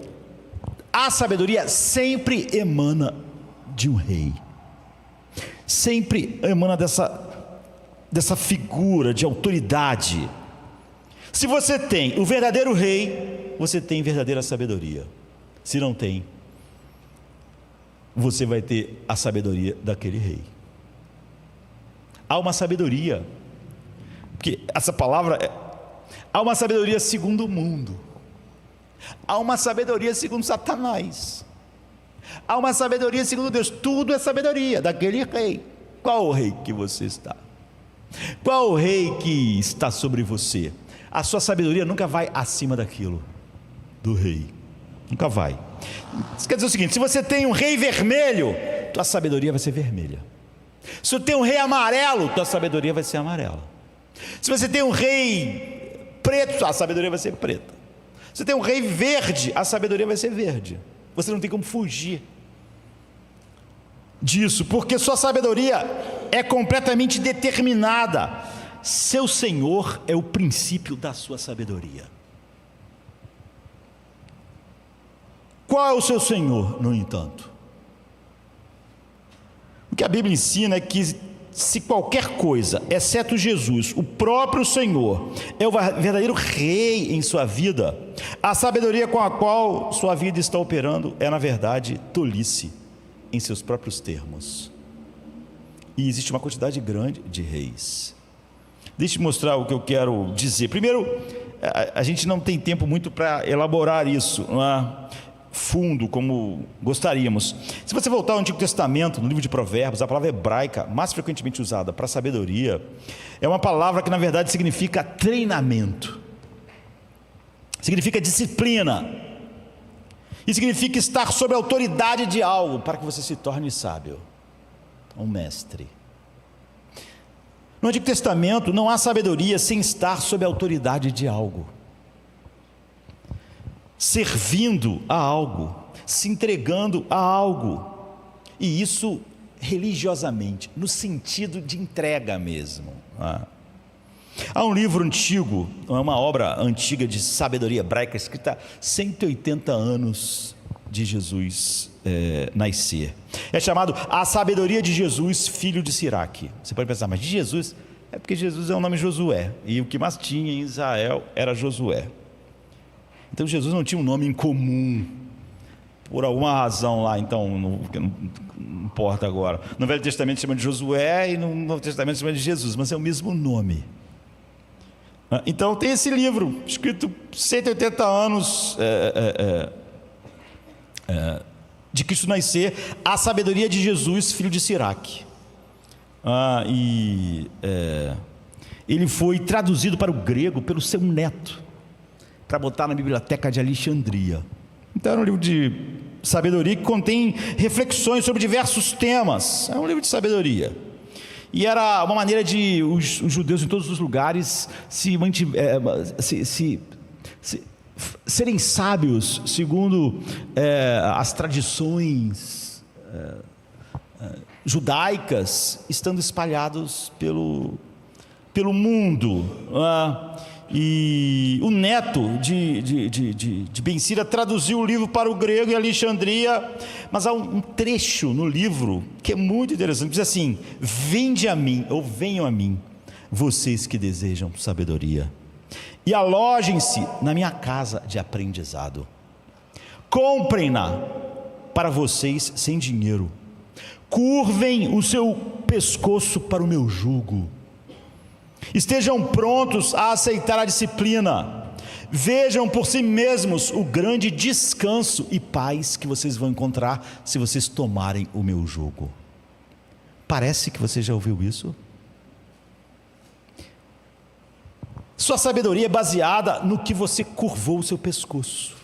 a sabedoria sempre emana de um rei, sempre emana dessa figura de autoridade. Se você tem o verdadeiro rei, você tem verdadeira sabedoria. Se não tem, você vai ter a sabedoria daquele rei. Há uma sabedoria, porque essa palavra há uma sabedoria segundo o mundo, há uma sabedoria segundo Satanás, há uma sabedoria segundo Deus. Tudo é sabedoria daquele rei. Qual o rei que você está? Qual o rei que está sobre você? A sua sabedoria nunca vai acima daquilo do rei, nunca vai. Isso quer dizer o seguinte: se você tem um rei vermelho, tua sabedoria vai ser vermelha. Se você tem um rei amarelo, tua sabedoria vai ser amarela. Se você tem um rei preto, a sabedoria vai ser preta. Se você tem um rei verde, a sabedoria vai ser verde. Você não tem como fugir disso, porque sua sabedoria é completamente determinada. Seu Senhor é o princípio da sua sabedoria. Qual é o seu Senhor, no entanto? O que a Bíblia ensina é que se qualquer coisa, exceto Jesus, o próprio Senhor, é o verdadeiro rei em sua vida, a sabedoria com a qual sua vida está operando é, na verdade, tolice em seus próprios termos. E existe uma quantidade grande de reis. Deixa eu mostrar o que eu quero dizer. Primeiro, a gente não tem tempo muito para elaborar isso, não é? Fundo como gostaríamos. Se você voltar ao Antigo Testamento, no livro de Provérbios, a palavra hebraica mais frequentemente usada para sabedoria é uma palavra que na verdade significa treinamento, significa disciplina, e significa estar sob a autoridade de algo para que você se torne sábio, um mestre. No Antigo Testamento não há sabedoria sem estar sob a autoridade de algo, servindo a algo, se entregando a algo, e isso religiosamente, no sentido de entrega mesmo. Há um livro antigo, uma obra antiga de sabedoria hebraica, escrita 180 anos de Jesus nascer. É chamado A Sabedoria de Jesus, Filho de Siraque. Você pode pensar, mas de Jesus? É porque Jesus é o nome Josué, e o que mais tinha em Israel era Josué. Então Jesus não tinha um nome em comum, por alguma razão lá, então não importa agora. No Velho Testamento chama de Josué e no Novo Testamento chama de Jesus, mas é o mesmo nome. Então tem esse livro, escrito 180 anos de Cristo nascer, A Sabedoria de Jesus, Filho de Siraque. Ele foi traduzido para o grego pelo seu neto, para botar na Biblioteca de Alexandria. Então era um livro de sabedoria que contém reflexões sobre diversos temas. É um livro de sabedoria. E era uma maneira de os judeus em todos os lugares serem sábios segundo as tradições judaicas, estando espalhados pelo mundo. E o neto de Ben Sira traduziu o livro para o grego em Alexandria, mas há um trecho no livro que é muito interessante, diz assim: vinde a mim, ou venham a mim, vocês que desejam sabedoria, e alojem-se na minha casa de aprendizado, comprem-na para vocês sem dinheiro, curvem o seu pescoço para o meu jugo, estejam prontos a aceitar a disciplina, vejam por si mesmos o grande descanso e paz que vocês vão encontrar se vocês tomarem o meu jugo. Parece que você já ouviu isso? Sua sabedoria é baseada no que você curvou o seu pescoço.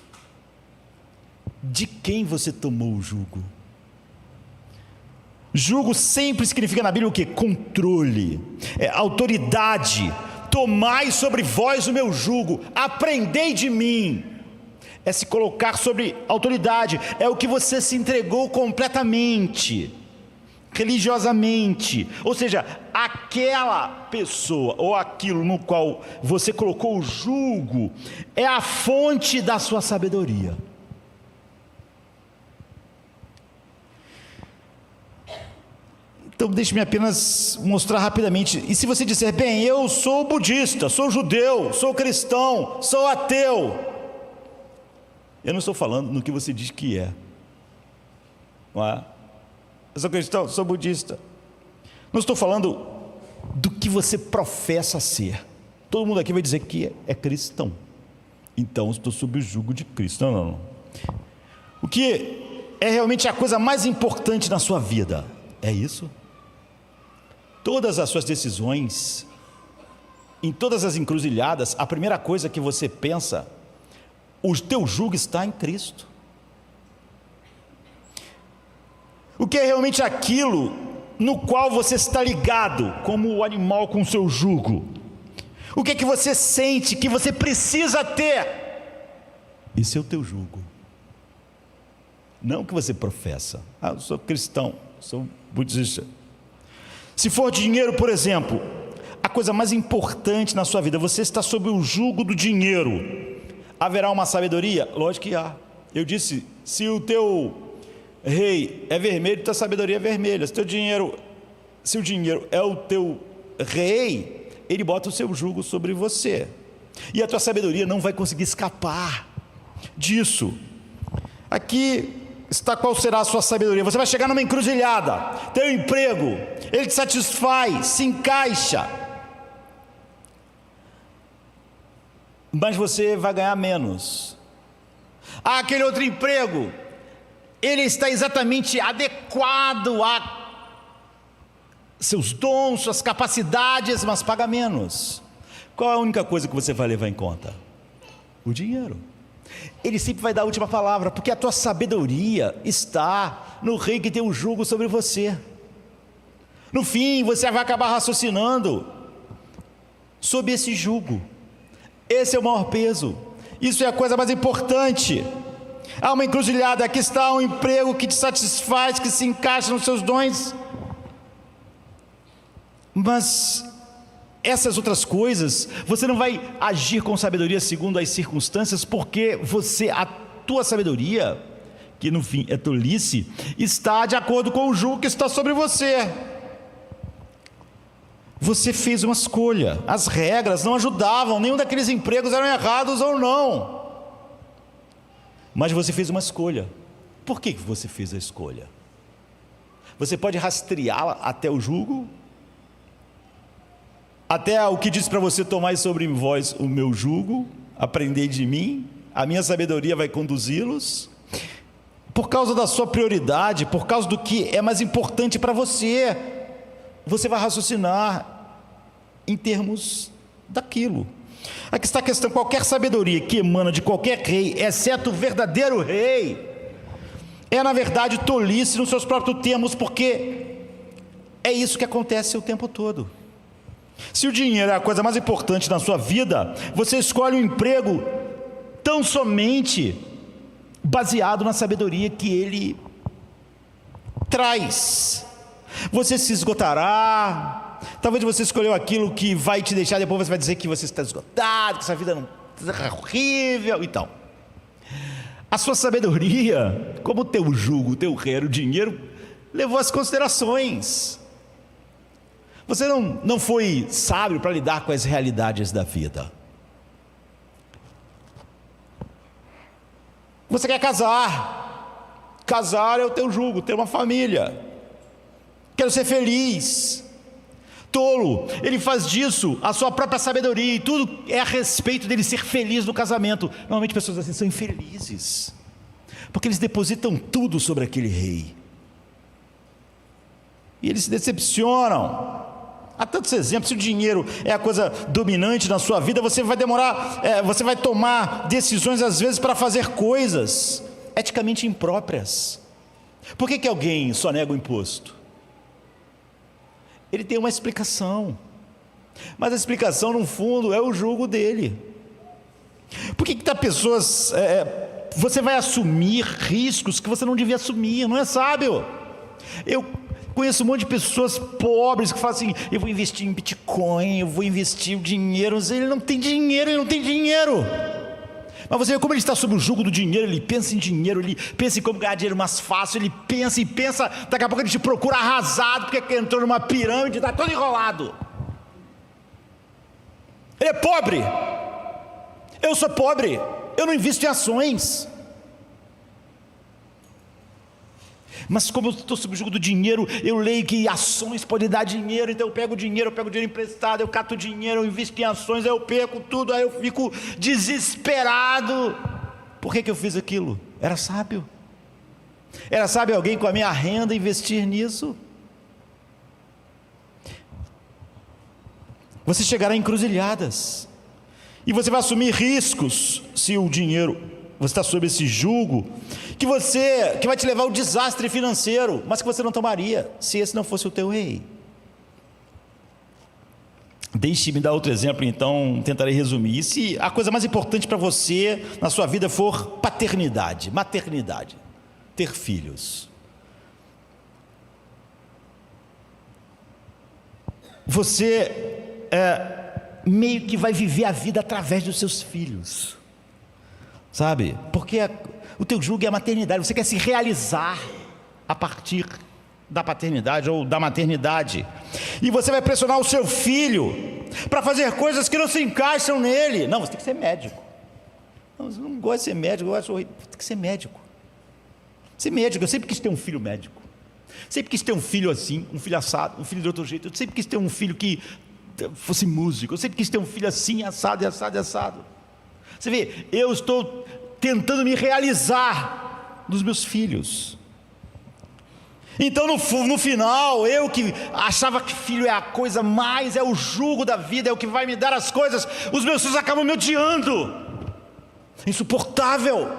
De quem você tomou o jugo? Jugo sempre significa na Bíblia o quê? Controle, autoridade. Tomai sobre vós o meu jugo, aprendei de mim. É se colocar sobre autoridade, é o que você se entregou completamente, religiosamente. Ou seja, aquela pessoa ou aquilo no qual você colocou o jugo é a fonte da sua sabedoria. Então deixe-me apenas mostrar rapidamente. E se você disser, bem, eu sou budista, sou judeu, sou cristão, sou ateu, eu não estou falando no que você diz que é, não é? Eu sou cristão, sou budista. Não estou falando do que você professa ser. Todo mundo aqui vai dizer que é cristão, então estou sob o jugo de Cristo. Não. O que é realmente a coisa mais importante na sua vida é isso? Todas as suas decisões, em todas as encruzilhadas, a primeira coisa que você pensa, o teu jugo está em Cristo. O que é realmente aquilo no qual você está ligado, como o animal com o seu jugo? O que é que você sente que você precisa ter? Esse é o teu jugo. Não o que você professa. Eu sou cristão, sou budista. Se for dinheiro, por exemplo, a coisa mais importante na sua vida, você está sob o jugo do dinheiro, haverá uma sabedoria? Lógico que há. Eu disse, se o teu rei é vermelho, tua sabedoria é vermelha. Se o dinheiro é o teu rei, ele bota o seu jugo sobre você, e a tua sabedoria não vai conseguir escapar disso. Aqui está qual será a sua sabedoria. Você vai chegar numa encruzilhada, teu emprego, ele te satisfaz, se encaixa, mas você vai ganhar menos. Aquele outro emprego, ele está exatamente adequado a seus dons, suas capacidades, mas paga menos. Qual é a única coisa que você vai levar em conta? O dinheiro. Ele sempre vai dar a última palavra, porque a tua sabedoria está no rei que tem o jugo sobre você. No fim, você vai acabar raciocinando sob esse jugo. Esse é o maior peso, isso é a coisa mais importante. Há uma encruzilhada, aqui está um emprego que te satisfaz, que se encaixa nos seus dons, mas essas outras coisas, você não vai agir com sabedoria segundo as circunstâncias, porque a tua sabedoria, que no fim é tolice, está de acordo com o jugo que está sobre você. Você fez uma escolha, as regras não ajudavam, nenhum daqueles empregos eram errados ou não, mas você fez uma escolha. Por que você fez a escolha? Você pode rastreá-la até o jugo, até o que diz para você: tomai sobre vós o meu jugo, aprendei de mim, a minha sabedoria vai conduzi-los. Por causa da sua prioridade, por causa do que é mais importante para você, você vai raciocinar em termos daquilo. Aqui está a questão: qualquer sabedoria que emana de qualquer rei, exceto o verdadeiro rei, é na verdade tolice nos seus próprios termos, porque é isso que acontece o tempo todo. Se o dinheiro é a coisa mais importante na sua vida, você escolhe um emprego tão somente baseado na sabedoria que ele traz. Você se esgotará, talvez você escolheu aquilo que vai te deixar, depois você vai dizer que você está esgotado, que essa vida não é horrível. Então, a sua sabedoria, como o teu jugo, o teu reino, o dinheiro, levou as considerações. Você não foi sábio para lidar com as realidades da vida. Você quer casar, casar é o teu jugo, ter uma família. Quero ser feliz. Tolo, ele faz disso a sua própria sabedoria, e tudo é a respeito dele ser feliz no casamento. Normalmente pessoas assim são infelizes, porque eles depositam tudo sobre aquele rei, e eles se decepcionam. Há tantos exemplos. Se o dinheiro é a coisa dominante na sua vida, você vai você vai tomar decisões às vezes para fazer coisas eticamente impróprias. Por que alguém só nega o imposto? Ele tem uma explicação, mas a explicação no fundo é o jugo dele. Por que pessoas, você vai assumir riscos que você não devia assumir? Não é sábio. Eu conheço um monte de pessoas pobres que falam assim: eu vou investir em Bitcoin, eu vou investir o dinheiro. Ele não tem dinheiro, ele não tem dinheiro. Mas você vê como ele está sob o jugo do dinheiro. Ele pensa em dinheiro, ele pensa em como ganhar dinheiro mais fácil, ele pensa e pensa, daqui a pouco ele te procura arrasado, porque entrou numa pirâmide, está todo enrolado. Ele é pobre. Eu sou pobre, eu não invisto em ações. Mas como eu estou sob o jugo do dinheiro, eu leio que ações podem dar dinheiro, então eu pego dinheiro emprestado, eu cato dinheiro, eu invisto em ações, aí eu perco tudo, aí eu fico desesperado. Por que eu fiz aquilo? Era sábio? Era sábio alguém com a minha renda investir nisso? Você chegará em encruzilhadas, e você vai assumir riscos, se o dinheiro, você está sob esse jugo, que vai te levar ao desastre financeiro, mas que você não tomaria, se esse não fosse o teu rei. Deixe-me dar outro exemplo, então tentarei resumir. E se a coisa mais importante para você na sua vida for paternidade, maternidade, ter filhos, você meio que vai viver a vida através dos seus filhos, sabe? Porque o teu jugo é a maternidade. Você quer se realizar a partir da paternidade ou da maternidade, e você vai pressionar o seu filho para fazer coisas que não se encaixam nele. Não, você tem que ser médico. Não, você não gosta de ser médico, tem que ser médico. Ser médico, eu sempre quis ter um filho médico, sempre quis ter um filho assim, um filho assado, um filho de outro jeito. Eu sempre quis ter um filho que fosse músico, eu sempre quis ter um filho assim, assado e assado e assado. Você vê, eu estou tentando me realizar nos meus filhos. Então no final, eu que achava que filho é a coisa mais, é o jugo da vida, é o que vai me dar as coisas, os meus filhos acabam me odiando. Insuportável.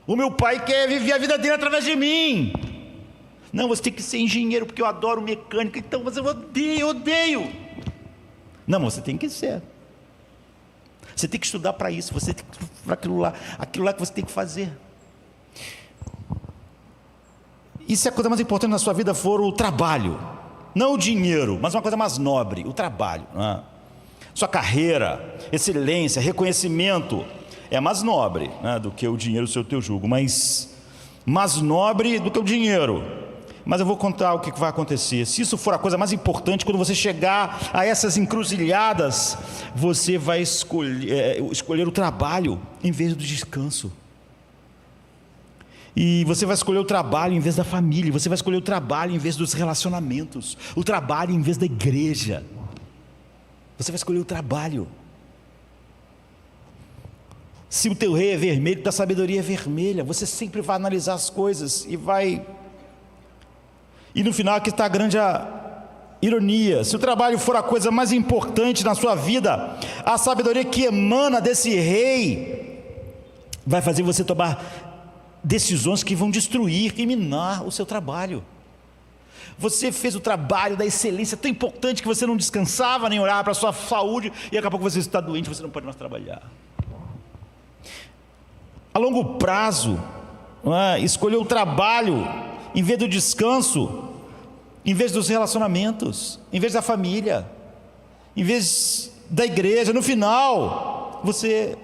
O meu pai quer viver a vida dele através de mim. Não, você tem que ser engenheiro porque eu adoro mecânica. Então você odeio. Não, você tem que ser. Você tem que estudar para isso, você tem que para aquilo lá que você tem que fazer. E se a coisa mais importante na sua vida for o trabalho, não o dinheiro, mas uma coisa mais nobre, o trabalho, né? Sua carreira, excelência, reconhecimento, é mais nobre, né, do que o dinheiro, o teu jugo, mas mais nobre do que o dinheiro. Mas eu vou contar o que vai acontecer. Se isso for a coisa mais importante, quando você chegar a essas encruzilhadas, você vai escolher o trabalho em vez do descanso. E você vai escolher o trabalho em vez da família. Você vai escolher o trabalho em vez dos relacionamentos. O trabalho em vez da igreja. Você vai escolher o trabalho. Se o teu rei é vermelho, tua sabedoria é vermelha. Você sempre vai analisar as coisas e no final aqui está a grande ironia. Se o trabalho for a coisa mais importante na sua vida, a sabedoria que emana desse rei vai fazer você tomar decisões que vão destruir e minar o seu trabalho. Você fez o trabalho da excelência tão importante que você não descansava nem olhava para a sua saúde, e daqui a pouco você está doente, você não pode mais trabalhar. a longo prazo, escolher o trabalho em vez do descanso, em vez dos relacionamentos, em vez da família, em vez da igreja. No final, você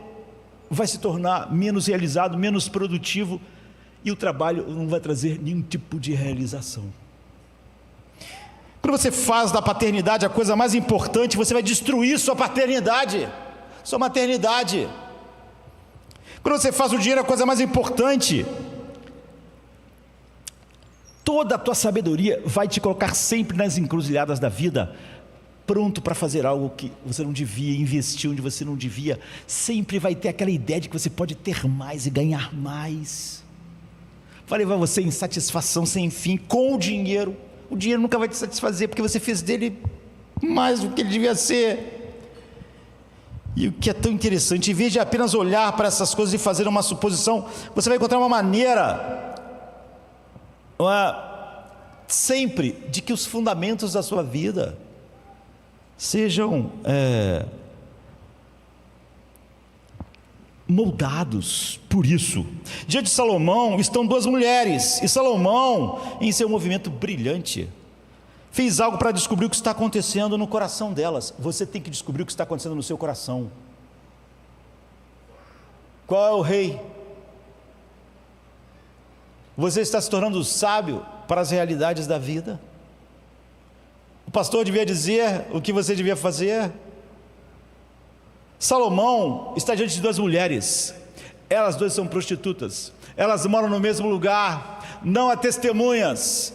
vai se tornar menos realizado, menos produtivo, e o trabalho não vai trazer nenhum tipo de realização. Quando você faz da paternidade a coisa mais importante, você vai destruir sua paternidade, sua maternidade. Quando você faz o dinheiro a coisa mais importante, toda a tua sabedoria vai te colocar sempre nas encruzilhadas da vida, pronto para fazer algo que você não devia, investir onde você não devia. Sempre vai ter aquela ideia de que você pode ter mais e ganhar mais. Vai levar você em satisfação sem fim com o dinheiro. O dinheiro nunca vai te satisfazer, porque você fez dele mais do que ele devia ser. E o que é tão interessante, em vez de apenas olhar para essas coisas e fazer uma suposição, você vai encontrar uma maneira, sempre, de que os fundamentos da sua vida sejam moldados por isso. Diante de Salomão estão duas mulheres, e Salomão, em seu movimento brilhante, fez algo para descobrir o que está acontecendo no coração delas. Você tem que descobrir o que está acontecendo no seu coração. Qual é o rei? Você está se tornando sábio para as realidades da vida? O pastor devia dizer o que você devia fazer? Salomão está diante de duas mulheres, elas duas são prostitutas, elas moram no mesmo lugar, não há testemunhas.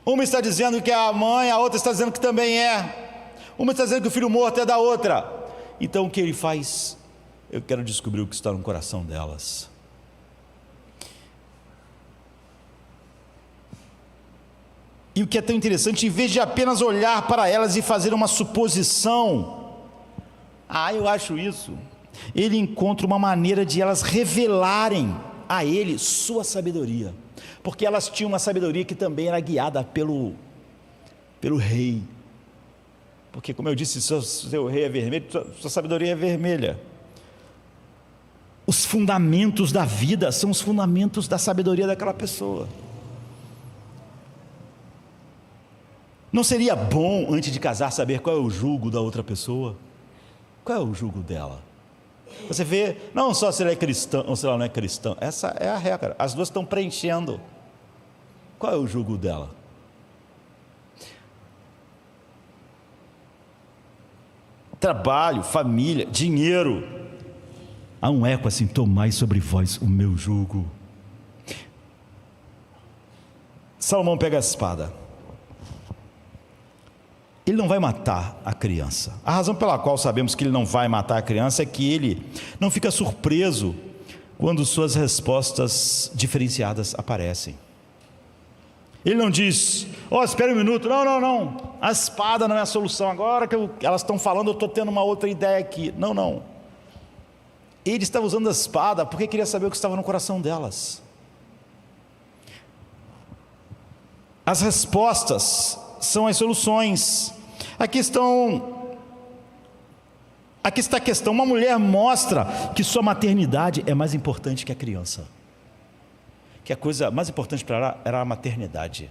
Uma está dizendo que é a mãe, a outra está dizendo que também é. Uma está dizendo que o filho morto é da outra. Então o que ele faz? Eu quero descobrir o que está no coração delas. E o que é tão interessante, em vez de apenas olhar para elas e fazer uma suposição, eu acho isso, ele encontra uma maneira de elas revelarem a ele sua sabedoria, porque elas tinham uma sabedoria que também era guiada pelo rei, porque, como eu disse, seu rei é vermelho, sua sabedoria é vermelha. Os fundamentos da vida são os fundamentos da sabedoria daquela pessoa. Não seria bom, antes de casar, saber qual é o jugo da outra pessoa? Qual é o jugo dela? Você vê, não só se ela é cristã ou se ela não é cristã, essa é a regra, as duas estão preenchendo. Qual é o jugo dela? Trabalho, família, dinheiro. Há um eco assim: tomai sobre vós o meu jugo. Salomão pega a espada. Ele não vai matar a criança. A razão pela qual sabemos que ele não vai matar a criança é que ele não fica surpreso quando suas respostas diferenciadas aparecem. Ele não diz: espera um minuto, não, a espada não é a solução, agora que elas estão falando, eu estou tendo uma outra ideia aqui. Não, ele estava usando a espada porque queria saber o que estava no coração delas. As respostas são as soluções. Aqui está a questão: uma mulher mostra que sua maternidade é mais importante que a criança, que a coisa mais importante para ela era a maternidade,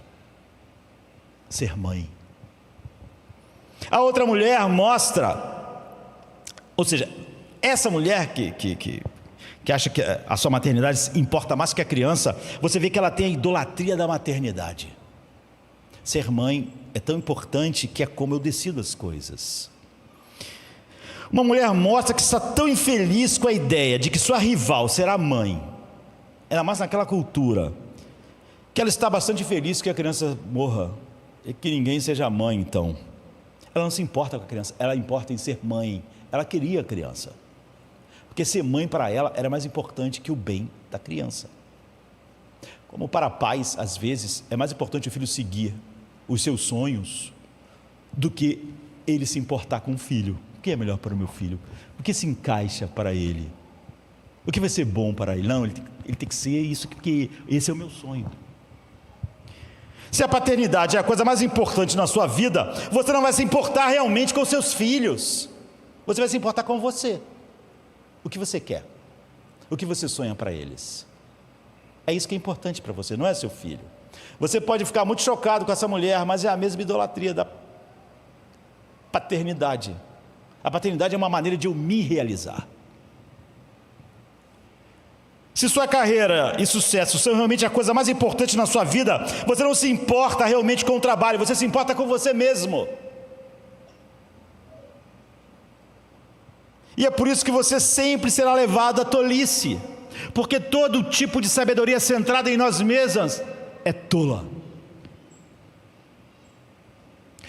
ser mãe. A outra mulher mostra, ou seja, essa mulher que acha que a sua maternidade importa mais que a criança, você vê que ela tem a idolatria da maternidade. Ser mãe é tão importante que é como eu decido as coisas. Uma mulher mostra que está tão infeliz com a ideia de que sua rival será mãe, ainda mais naquela cultura, que ela está bastante feliz que a criança morra e que ninguém seja mãe. Então ela não se importa com a criança, ela importa em ser mãe. Ela queria a criança, porque ser mãe para ela era mais importante que o bem da criança. Como para pais, às vezes, é mais importante o filho seguir os seus sonhos do que ele se importar com o filho. O que é melhor para o meu filho? O que se encaixa para ele? O que vai ser bom para ele? Não, ele tem que ser isso, porque esse é o meu sonho. Se a paternidade é a coisa mais importante na sua vida, você não vai se importar realmente com os seus filhos. Você vai se importar com você. O que você quer? o que você sonha para eles. É isso que é importante para você, não é seu filho. Você pode ficar muito chocado com essa mulher, mas é a mesma idolatria da paternidade. A paternidade é uma maneira de eu me realizar. Se sua carreira e sucesso são realmente a coisa mais importante na sua vida, você não se importa realmente com o trabalho, você se importa com você mesmo. E é por isso que você sempre será levado à tolice, porque todo tipo de sabedoria centrada em nós mesmos é tola.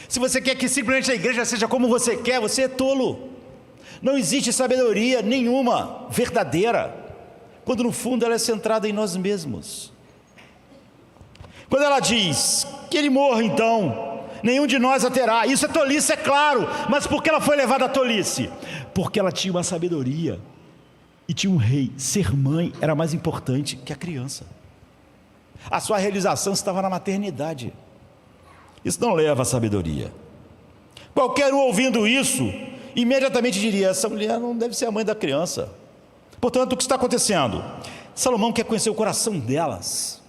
Se você quer que simplesmente a igreja seja como você quer, você é tolo. Não existe sabedoria nenhuma verdadeira, quando no fundo ela é centrada em nós mesmos. Quando ela diz que ele morra, então nenhum de nós a terá, isso é tolice, é claro. Mas por que ela foi levada à tolice? Porque ela tinha uma sabedoria e tinha um rei. Ser mãe era mais importante que a criança. A sua realização estava na maternidade. Isso não leva à sabedoria. Qualquer um ouvindo isso imediatamente diria: essa mulher não deve ser a mãe da criança. Portanto, o que está acontecendo? Salomão quer conhecer o coração delas.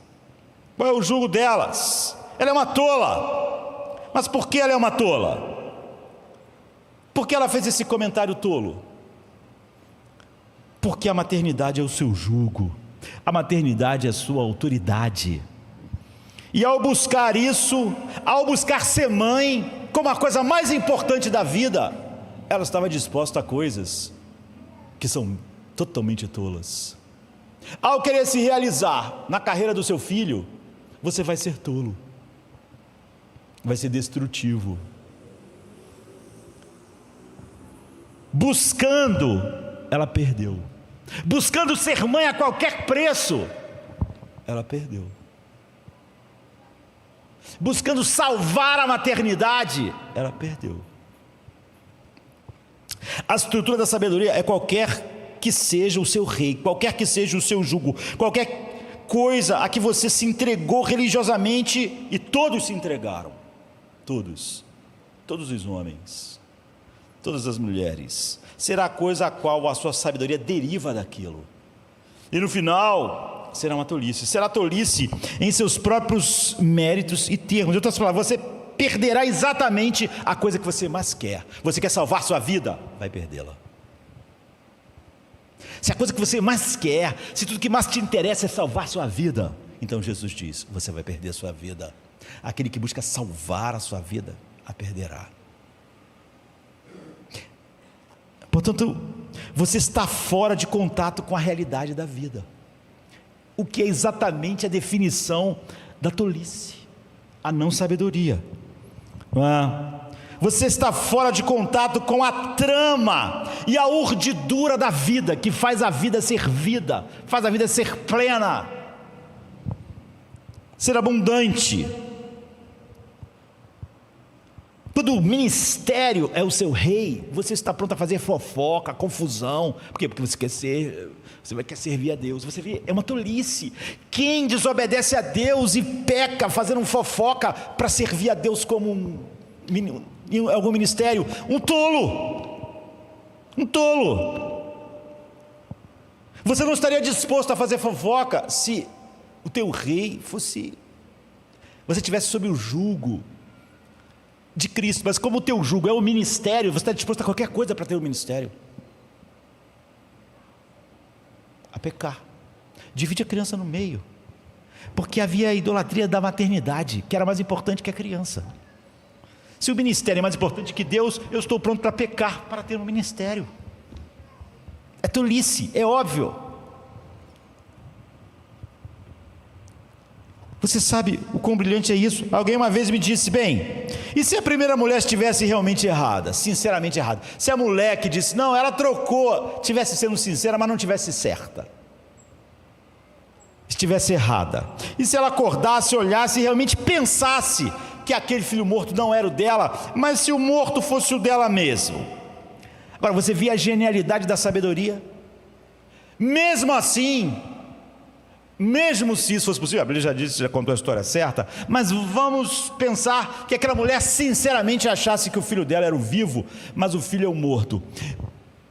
Qual é o jugo delas? Ela é uma tola. Mas por que ela é uma tola? Por que ela fez esse comentário tolo? Porque a maternidade é o seu jugo, a maternidade é a sua autoridade. E ao buscar isso, ao buscar ser mãe como a coisa mais importante da vida, ela estava disposta a coisas que são totalmente tolas. Ao querer se realizar na carreira do seu filho, você vai ser tolo, vai ser destrutivo. Buscando, ela perdeu. Buscando ser mãe a qualquer preço, ela perdeu. Buscando salvar a maternidade, ela perdeu. A estrutura da sabedoria é qualquer que seja o seu rei, qualquer que seja o seu jugo, qualquer coisa a que você se entregou religiosamente, e todos se entregaram, todos os homens, todas as mulheres, será a coisa a qual a sua sabedoria deriva daquilo, e no final será uma tolice, será tolice em seus próprios méritos e termos. Em outras palavras, você perderá exatamente a coisa que você mais quer. Você quer salvar sua vida? Vai perdê-la. Se a coisa que você mais quer, se tudo que mais te interessa é salvar sua vida, então Jesus diz: você vai perder sua vida. Aquele que busca salvar a sua vida, a perderá. Portanto, você está fora de contato com a realidade da vida, o que é exatamente a definição da tolice, a não sabedoria. Você está fora de contato com a trama e a urdidura da vida, que faz a vida ser vida, faz a vida ser plena, ser abundante. Quando o ministério é o seu rei, você está pronto a fazer fofoca, confusão. Por quê? Porque você quer servir a Deus. Você vê, é uma tolice. Quem desobedece a Deus e peca fazendo fofoca para servir a Deus como em algum ministério, um tolo. Você não estaria disposto a fazer fofoca se o teu rei fosse, você estivesse sob o jugo de Cristo. Mas como o teu jugo é o ministério, você está disposto a qualquer coisa para ter o ministério, a pecar. Divide a criança no meio, porque havia a idolatria da maternidade, que era mais importante que a criança. Se o ministério é mais importante que Deus, eu estou pronto para pecar para ter um ministério. É tolice, é óbvio. Você sabe o quão brilhante é isso? Alguém uma vez me disse: bem, e se a primeira mulher estivesse realmente errada, sinceramente errada? Se a mulher que disse, não, ela trocou, estivesse sendo sincera, mas não estivesse certa, estivesse errada, e se ela acordasse, olhasse e realmente pensasse que aquele filho morto não era o dela, mas se o morto fosse o dela mesmo? Agora, você vê a genialidade da sabedoria? Mesmo assim, mesmo se isso fosse possível, a Bíblia já disse, já contou a história certa, mas vamos pensar que aquela mulher sinceramente achasse que o filho dela era o vivo, mas o filho é o morto.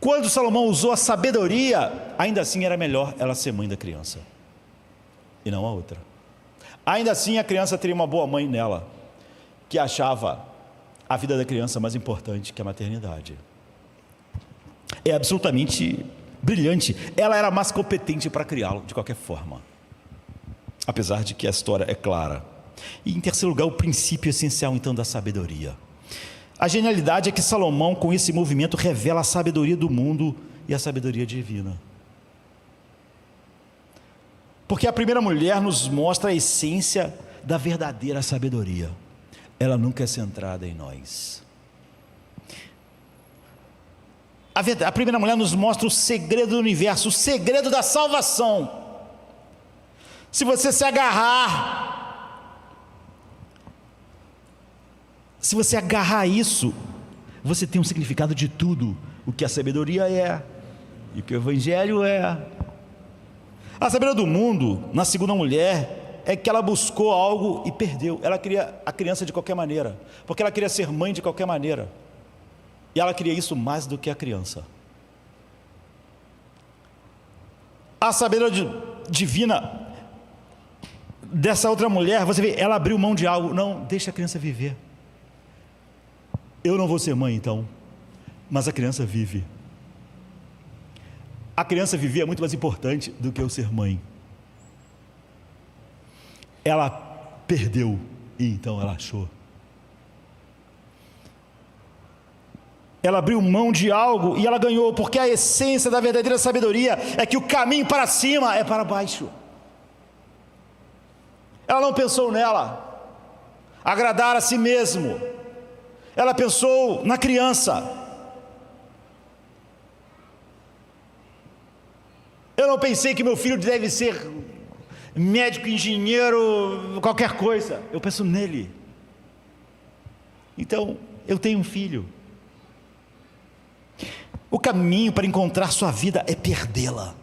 Quando Salomão usou a sabedoria, ainda assim era melhor ela ser mãe da criança, e não a outra. Ainda assim a criança teria uma boa mãe nela, que achava a vida da criança mais importante que a maternidade. É absolutamente brilhante. Ela era mais competente para criá-lo de qualquer forma, apesar de que a história é clara. E em terceiro lugar, o princípio essencial então da sabedoria. A genialidade é que Salomão, com esse movimento, revela a sabedoria do mundo e a sabedoria divina. Porque a primeira mulher nos mostra a essência da verdadeira sabedoria. Ela nunca é centrada em nós. A primeira mulher nos mostra o segredo do universo, o segredo da salvação. Se você se agarrar a isso, você tem um significado de tudo o que a sabedoria é e o que o evangelho é. A sabedoria do mundo, na segunda mulher, é que ela buscou algo e perdeu. Ela queria a criança de qualquer maneira, porque ela queria ser mãe de qualquer maneira, e ela queria isso mais do que a criança. A sabedoria divina dessa outra mulher, você vê, ela abriu mão de algo. Não, deixa a criança viver. Eu não vou ser mãe então, mas a criança vive. A criança viver é muito mais importante do que eu ser mãe. Ela perdeu e então ela achou. Ela abriu mão de algo e ela ganhou, porque a essência da verdadeira sabedoria é que o caminho para cima é para baixo. Ela não pensou nela, agradar a si mesmo. Ela pensou na criança. Eu não pensei que meu filho deve ser médico, engenheiro, qualquer coisa. Eu penso nele. Então, eu tenho um filho. O caminho para encontrar sua vida é perdê-la.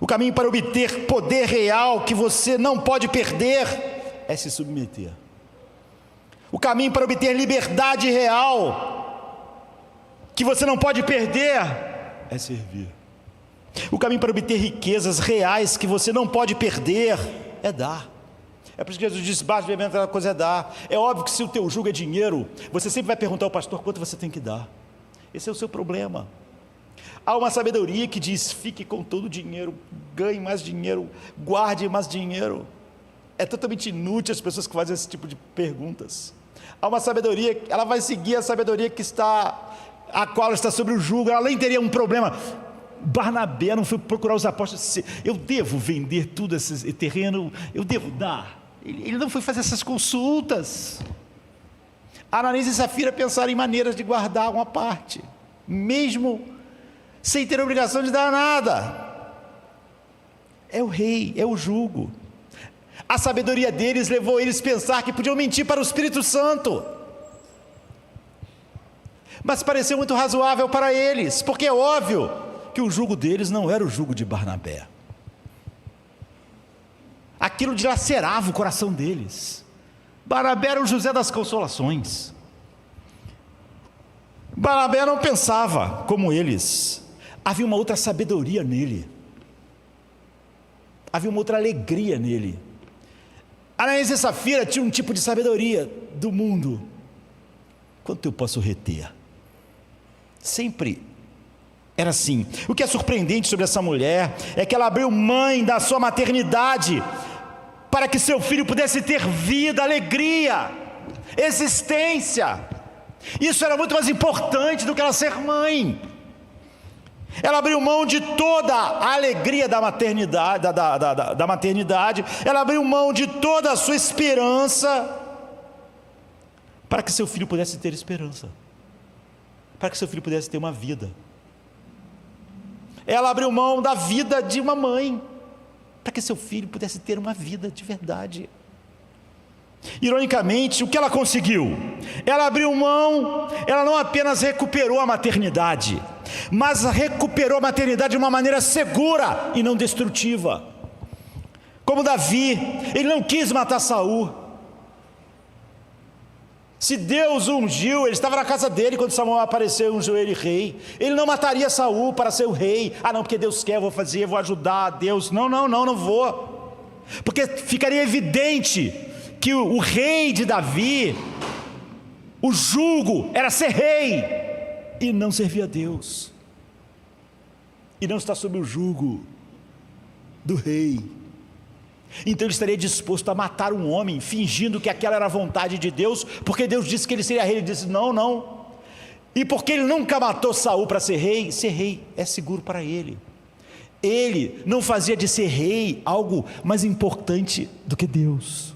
O caminho para obter poder real que você não pode perder é se submeter. O caminho para obter liberdade real que você não pode perder é servir. O caminho para obter riquezas reais que você não pode perder é dar. É por isso que Jesus diz: basta beber, aquela coisa é dar. É óbvio que se o teu jugo é dinheiro, você sempre vai perguntar ao pastor quanto você tem que dar. Esse é o seu problema. Há uma sabedoria que diz: fique com todo o dinheiro, ganhe mais dinheiro, guarde mais dinheiro. É totalmente inútil as pessoas que fazem esse tipo de perguntas. Há uma sabedoria, ela vai seguir a sabedoria a qual está sobre o jugo. Ela nem teria um problema. Barnabé não foi procurar os apóstolos: eu devo vender tudo esse terreno, eu devo dar. Ele não foi fazer essas consultas. Ananias e Safira pensaram em maneiras de guardar uma parte, mesmo sem ter a obrigação de dar nada. É o rei, é o jugo. A sabedoria deles levou eles a pensar que podiam mentir para o Espírito Santo, mas pareceu muito razoável para eles, porque é óbvio que o jugo deles não era o jugo de Barnabé. Aquilo dilacerava o coração deles. Barnabé era o José das Consolações. Barnabé não pensava como eles. Havia uma outra sabedoria nele. Havia uma outra alegria nele. Ananias e Safira tinham um tipo de sabedoria do mundo. Quanto eu posso reter? Sempre era assim. O que é surpreendente sobre essa mulher é que ela abriu mão da sua maternidade para que seu filho pudesse ter vida, alegria, existência. Isso era muito mais importante do que ela ser mãe. Ela abriu mão de toda a alegria da maternidade, da maternidade. Ela abriu mão de toda a sua esperança para que seu filho pudesse ter esperança, para que seu filho pudesse ter uma vida. Ela abriu mão da vida de uma mãe para que seu filho pudesse ter uma vida de verdade. Ironicamente, o que ela conseguiu? Ela abriu mão, ela não apenas recuperou a maternidade, mas recuperou a maternidade de uma maneira segura e não destrutiva. Como Davi, ele não quis matar Saul. Se Deus o ungiu, ele estava na casa dele quando Samuel apareceu e ungiu ele rei. Ele não mataria Saul para ser o rei. Ah não, porque Deus quer, eu vou fazer, vou ajudar Deus. Não vou. Porque ficaria evidente que o rei de Davi, o jugo era ser rei e não servir a Deus. E não estar sob o jugo do rei. Então ele estaria disposto a matar um homem, fingindo que aquela era a vontade de Deus, porque Deus disse que ele seria rei. Ele disse não. E porque ele nunca matou Saul para ser rei é seguro para ele. Ele não fazia de ser rei algo mais importante do que Deus.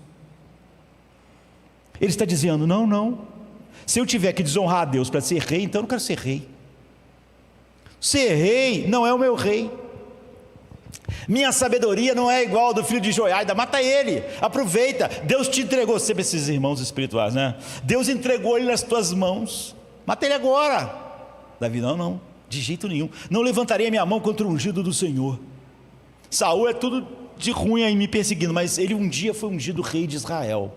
Ele está dizendo, não. Se eu tiver que desonrar a Deus para ser rei, então eu não quero ser rei. Ser rei não é o meu rei. Minha sabedoria não é igual ao do filho de Joiada. Mata ele, aproveita. Deus te entregou, sempre esses irmãos espirituais, né? Deus entregou ele nas tuas mãos. Mata ele agora. Davi, não, de jeito nenhum. Não levantaria minha mão contra o ungido do Senhor. Saul é tudo de ruim aí me perseguindo, mas ele um dia foi ungido rei de Israel.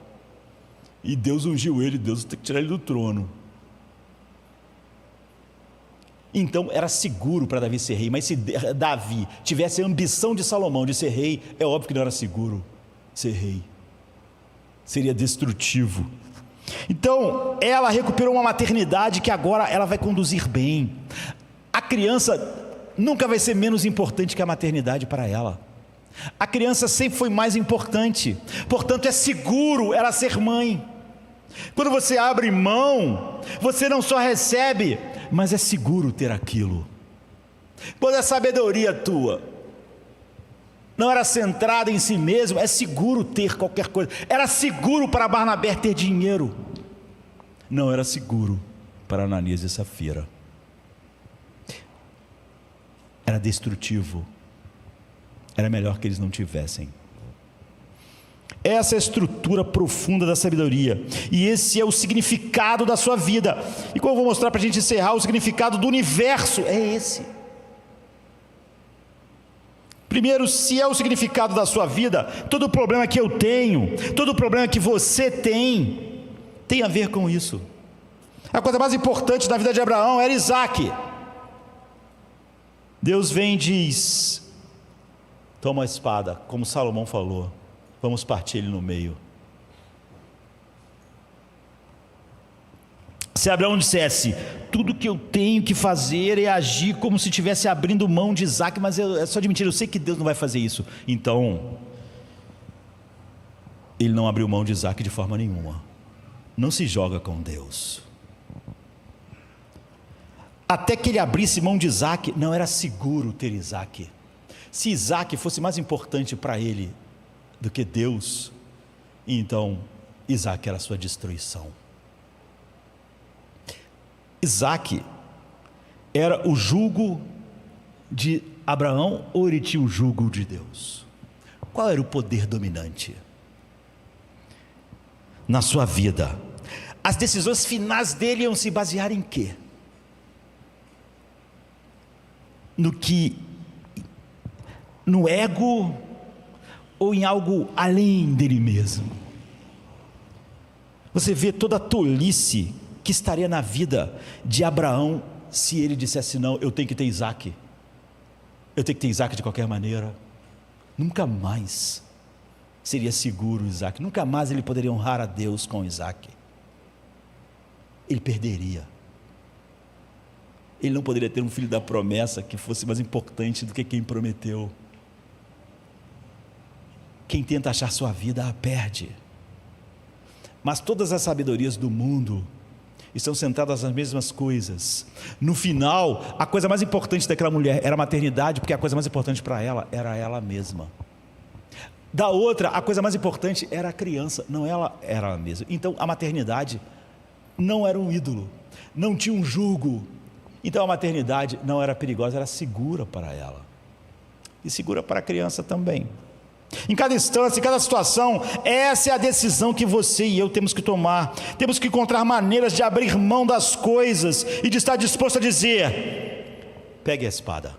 E Deus ungiu ele, Deus tem que tirar ele do trono. Então era seguro para Davi ser rei, mas se Davi tivesse a ambição de Salomão de ser rei, é óbvio que não era seguro ser rei, seria destrutivo. Então ela recuperou uma maternidade que agora ela vai conduzir bem. A criança nunca vai ser menos importante que a maternidade para ela. A criança sempre foi mais importante, portanto é seguro ela ser mãe. Quando você abre mão, você não só recebe, mas é seguro ter aquilo. Quando a sabedoria tua não era centrada em si mesmo, é seguro ter qualquer coisa. Era seguro para Barnabé ter dinheiro, não era seguro para Ananias e Safira. Era destrutivo. Era melhor que eles não tivessem. Essa é a estrutura profunda da sabedoria, e esse é o significado da sua vida. E como eu vou mostrar para a gente encerrar, o significado do universo é esse. Primeiro, se é o significado da sua vida, todo o problema que eu tenho, todo o problema que você tem a ver com isso. A coisa mais importante da vida de Abraão era Isaque. Deus vem e diz: toma a espada, como Salomão falou, vamos partir ele no meio. Se Abraão dissesse: tudo que eu tenho que fazer é agir como se estivesse abrindo mão de Isaque, mas é só de mentira, eu sei que Deus não vai fazer isso. Então ele não abriu mão de Isaque de forma nenhuma. Não se joga com Deus. Até que ele abrisse mão de Isaque, não era seguro ter Isaque. Se Isaque fosse mais importante para ele do que Deus, então Isaque era a sua destruição. Isaque era o jugo de Abraão, ou ele tinha o jugo de Deus? Qual era o poder dominante na sua vida? As decisões finais dele iam se basear em quê? No ego, ou em algo além dele mesmo? Você vê toda a tolice que estaria na vida de Abraão se ele dissesse: não, eu tenho que ter Isaque, eu tenho que ter Isaque de qualquer maneira. Nunca mais seria seguro Isaque, nunca mais ele poderia honrar a Deus com Isaque. Ele perderia. Ele não poderia ter um filho da promessa que fosse mais importante do que quem prometeu. Quem tenta achar sua vida a perde. Mas todas as sabedorias do mundo estão centradas nas mesmas coisas. No final, a coisa mais importante daquela mulher era a maternidade, porque a coisa mais importante para ela era ela mesma. Da outra, a coisa mais importante era a criança, não ela era ela mesma. Então a maternidade não era um ídolo, não tinha um jugo. Então a maternidade não era perigosa, era segura para ela, e segura para a criança também. Em cada instância, em cada situação, essa é a decisão que você e eu temos que tomar. Temos que encontrar maneiras de abrir mão das coisas e de estar disposto a dizer: pegue a espada,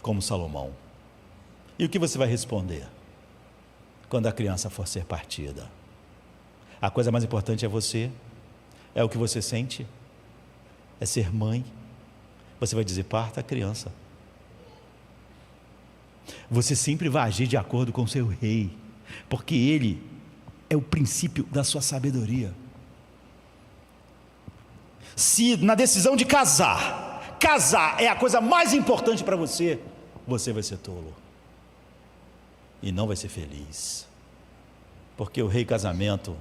como Salomão. E o que você vai responder quando a criança for ser partida? A coisa mais importante é você, É o que você sente? É ser mãe? Você vai dizer: parta a criança. Você sempre vai agir de acordo com o seu rei, porque ele é o princípio da sua sabedoria. Se na decisão de casar é a coisa mais importante para você, você vai ser tolo e não vai ser feliz, porque o rei casamento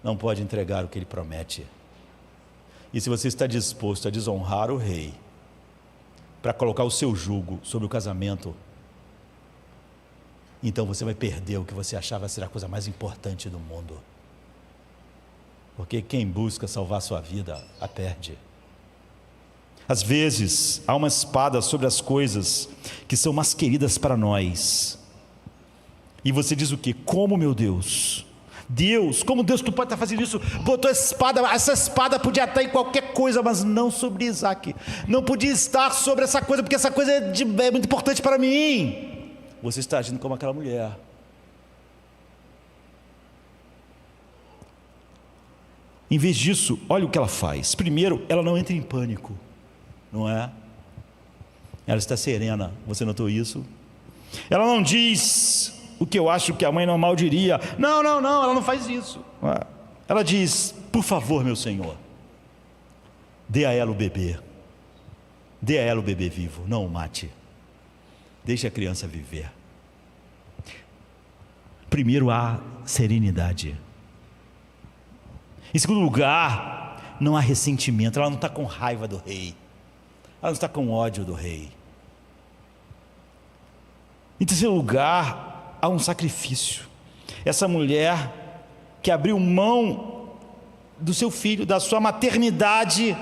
não pode entregar o que ele promete. E se você está disposto a desonrar o rei para colocar o seu jugo sobre o casamento, então você vai perder o que você achava ser a coisa mais importante do mundo, porque quem busca salvar sua vida a perde. Às vezes há uma espada sobre as coisas que são mais queridas para nós, e você diz o quê? Como, meu Deus? Como Deus, tu pode estar fazendo isso? Botou essa espada podia estar em qualquer coisa, mas não sobre Isaac. Não podia estar sobre essa coisa, porque essa coisa é muito importante para mim. Você está agindo como aquela mulher. Em vez disso, olha o que ela faz. Primeiro, ela não entra em pânico, não é? Ela está serena. Você notou isso? Ela não diz o que eu acho que a mãe normal diria. Não, ela não faz isso. Ela diz: por favor, meu senhor, dê a ela o bebê. Dê a ela o bebê vivo, não o mate. Deixe a criança viver. Primeiro, há serenidade. Em segundo lugar, não há ressentimento. Ela não está com raiva do rei, ela não está com ódio do rei. Em terceiro lugar, há um sacrifício. Essa mulher que abriu mão do seu filho, da sua maternidade,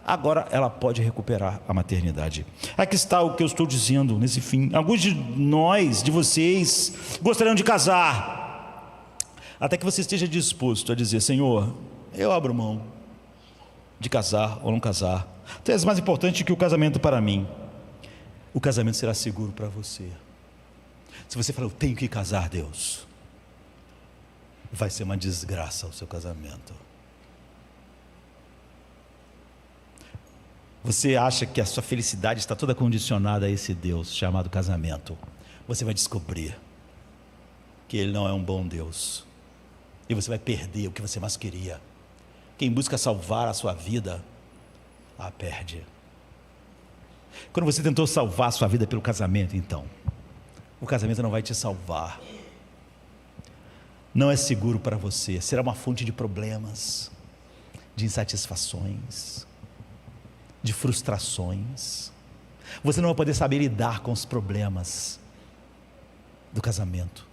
agora ela pode recuperar a maternidade. Aqui está o que eu estou dizendo nesse fim. Alguns de nós, de vocês, gostariam de casar, até que você esteja disposto a dizer: Senhor, eu abro mão de casar ou não casar. Tu és mais importante que o casamento para mim. O casamento será seguro para você. Se você falar: eu tenho que casar, Deus, vai ser uma desgraça o seu casamento. Você acha que a sua felicidade está toda condicionada a esse Deus chamado casamento? Você vai descobrir que Ele não é um bom Deus, e você vai perder o que você mais queria. Quem busca salvar a sua vida, a perde. Quando você tentou salvar a sua vida pelo casamento, então, o casamento não vai te salvar. Não é seguro para você, será uma fonte de problemas, de insatisfações, de frustrações. Você não vai poder saber lidar com os problemas do casamento.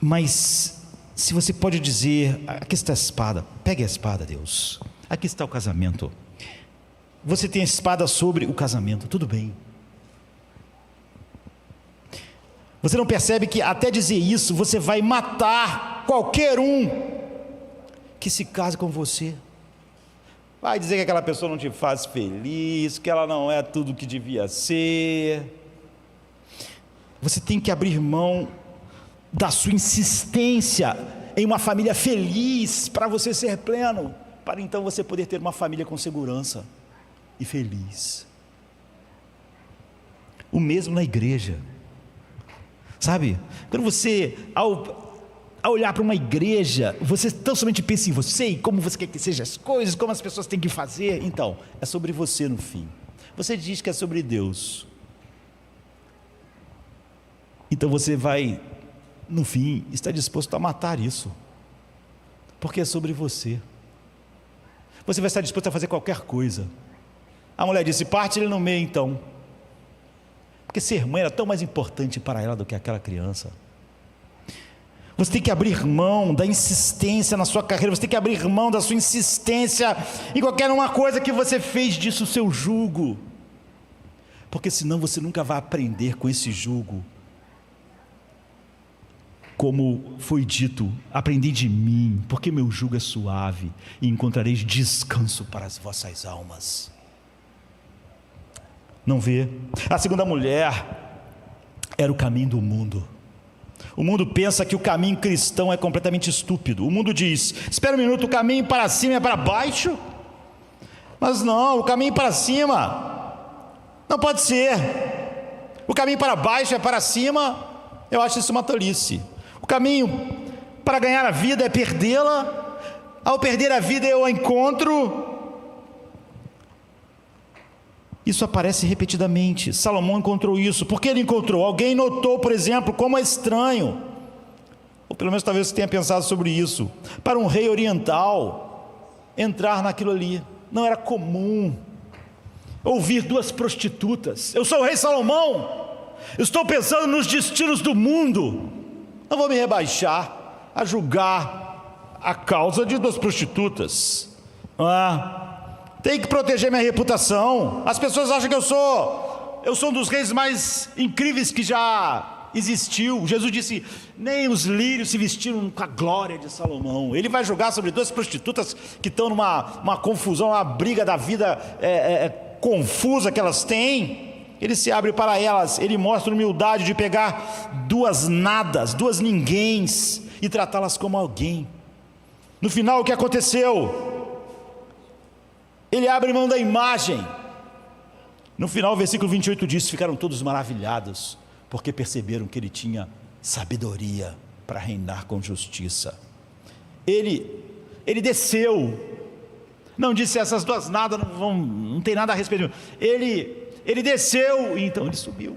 Mas se você pode dizer: aqui está a espada, pegue a espada, Deus, aqui está o casamento. Você tem a espada sobre o casamento, tudo bem. Você não percebe que até dizer isso, você vai matar qualquer um que se case com você. Vai dizer que aquela pessoa não te faz feliz, que ela não é tudo o que devia ser. Você tem que abrir mão da sua insistência em uma família feliz, para você ser pleno, para então você poder ter uma família com segurança e feliz. O mesmo na igreja, sabe? Quando você, ao olhar para uma igreja, você tão somente pensa em você e como você quer que sejam as coisas, como as pessoas têm que fazer. Então, é sobre você no fim. Você diz que é sobre Deus, então você vai, no fim, estar disposto a matar isso, porque é sobre você. Você vai estar disposto a fazer qualquer coisa. A mulher disse: parte ele no meio então, porque ser mãe era tão mais importante para ela do que aquela criança. Você tem que abrir mão da insistência na sua carreira, você tem que abrir mão da sua insistência em qualquer uma coisa que você fez disso o seu jugo, porque senão você nunca vai aprender com esse jugo. Como foi dito: aprendei de mim, porque meu jugo é suave, e encontrareis descanso para as vossas almas. Não vê? A segunda mulher era o caminho do mundo. O mundo pensa que o caminho cristão é completamente estúpido. O mundo diz: espera um minuto, o caminho para cima é para baixo? Mas não, o caminho para cima não pode ser. O caminho para baixo é para cima. Eu acho isso uma tolice. O caminho para ganhar a vida é perdê-la. Ao perder a vida eu a encontro. Isso aparece repetidamente. Salomão encontrou isso. Por que ele encontrou? Alguém notou, por exemplo, como é estranho, ou pelo menos talvez você tenha pensado sobre isso, para um rei oriental entrar naquilo ali. Não era comum ouvir duas prostitutas. Eu sou o rei Salomão, eu estou pensando nos destinos do mundo, não vou me rebaixar a julgar a causa de duas prostitutas. Tem que proteger minha reputação. As pessoas acham que eu sou um dos reis mais incríveis que já existiu. Jesus disse: nem os lírios se vestiram com a glória de Salomão. Ele vai julgar sobre duas prostitutas que estão numa confusão, uma briga da vida confusa que elas têm. Ele se abre para elas. Ele mostra humildade de pegar duas nadas, duas ninguéms, e tratá-las como alguém. No final, o que aconteceu? Ele abre mão da imagem. No final, o versículo 28 diz: ficaram todos maravilhados, porque perceberam que ele tinha sabedoria para reinar com justiça. Ele desceu, não disse essas duas nada, não tem nada a respeito. Ele desceu, e então ele subiu.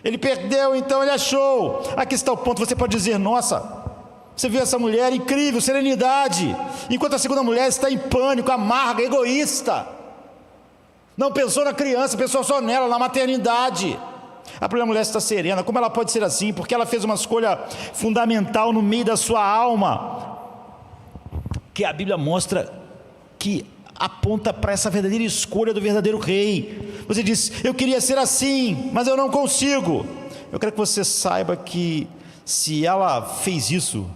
Ele perdeu, então ele achou. Aqui está o ponto. Você pode dizer: nossa, você viu essa mulher incrível, serenidade, enquanto a segunda mulher está em pânico, amarga, egoísta, não pensou na criança, pensou só nela, na maternidade. A primeira mulher está serena. Como ela pode ser assim? Porque ela fez uma escolha fundamental no meio da sua alma, que a Bíblia mostra que aponta para essa verdadeira escolha do verdadeiro rei. Você diz: eu queria ser assim, mas eu não consigo. Eu quero que você saiba que se ela fez isso,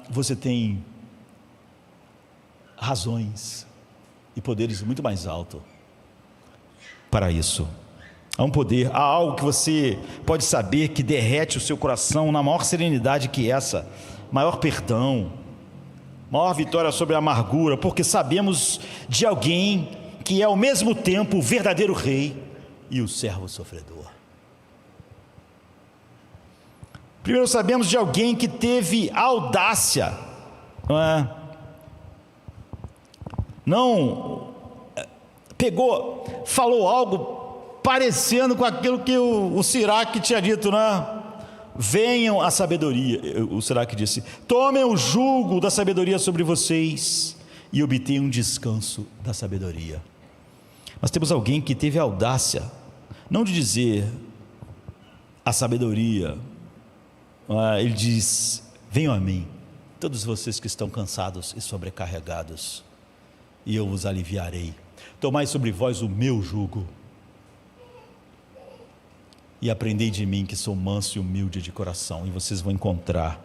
você tem razões e poderes muito mais altos para isso. Há um poder, há algo que você pode saber que derrete o seu coração na maior serenidade que essa, maior perdão, maior vitória sobre a amargura, porque sabemos de alguém que é ao mesmo tempo o verdadeiro rei e o servo sofredor. Primeiro, sabemos de alguém que teve audácia, não pegou, falou algo parecendo com aquilo que o Siraque tinha dito, venham a sabedoria. O Siraque disse: tomem o jugo da sabedoria sobre vocês e obtenham um descanso da sabedoria. Nós temos alguém que teve a audácia, não de dizer a sabedoria. Ele diz: venham a mim, todos vocês que estão cansados e sobrecarregados, e eu vos aliviarei. Tomai sobre vós o meu jugo e aprendei de mim, que sou manso e humilde de coração, e vocês vão encontrar.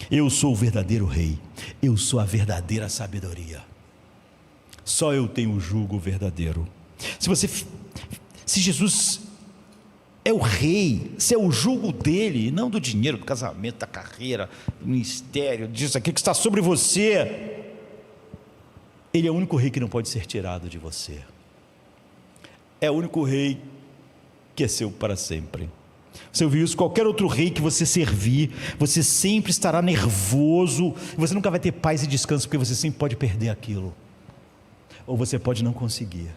Eu sou o verdadeiro rei, eu sou a verdadeira sabedoria. Só eu tenho o jugo verdadeiro. Se Jesus é o rei, se é o jugo dele, não do dinheiro, do casamento, da carreira, do ministério, disso aqui que está sobre você, ele é o único rei que não pode ser tirado de você. É o único rei que é seu para sempre. Você ouviu isso? Qualquer outro rei que você servir, você sempre estará nervoso, você nunca vai ter paz e descanso, porque você sempre pode perder aquilo, ou você pode não conseguir.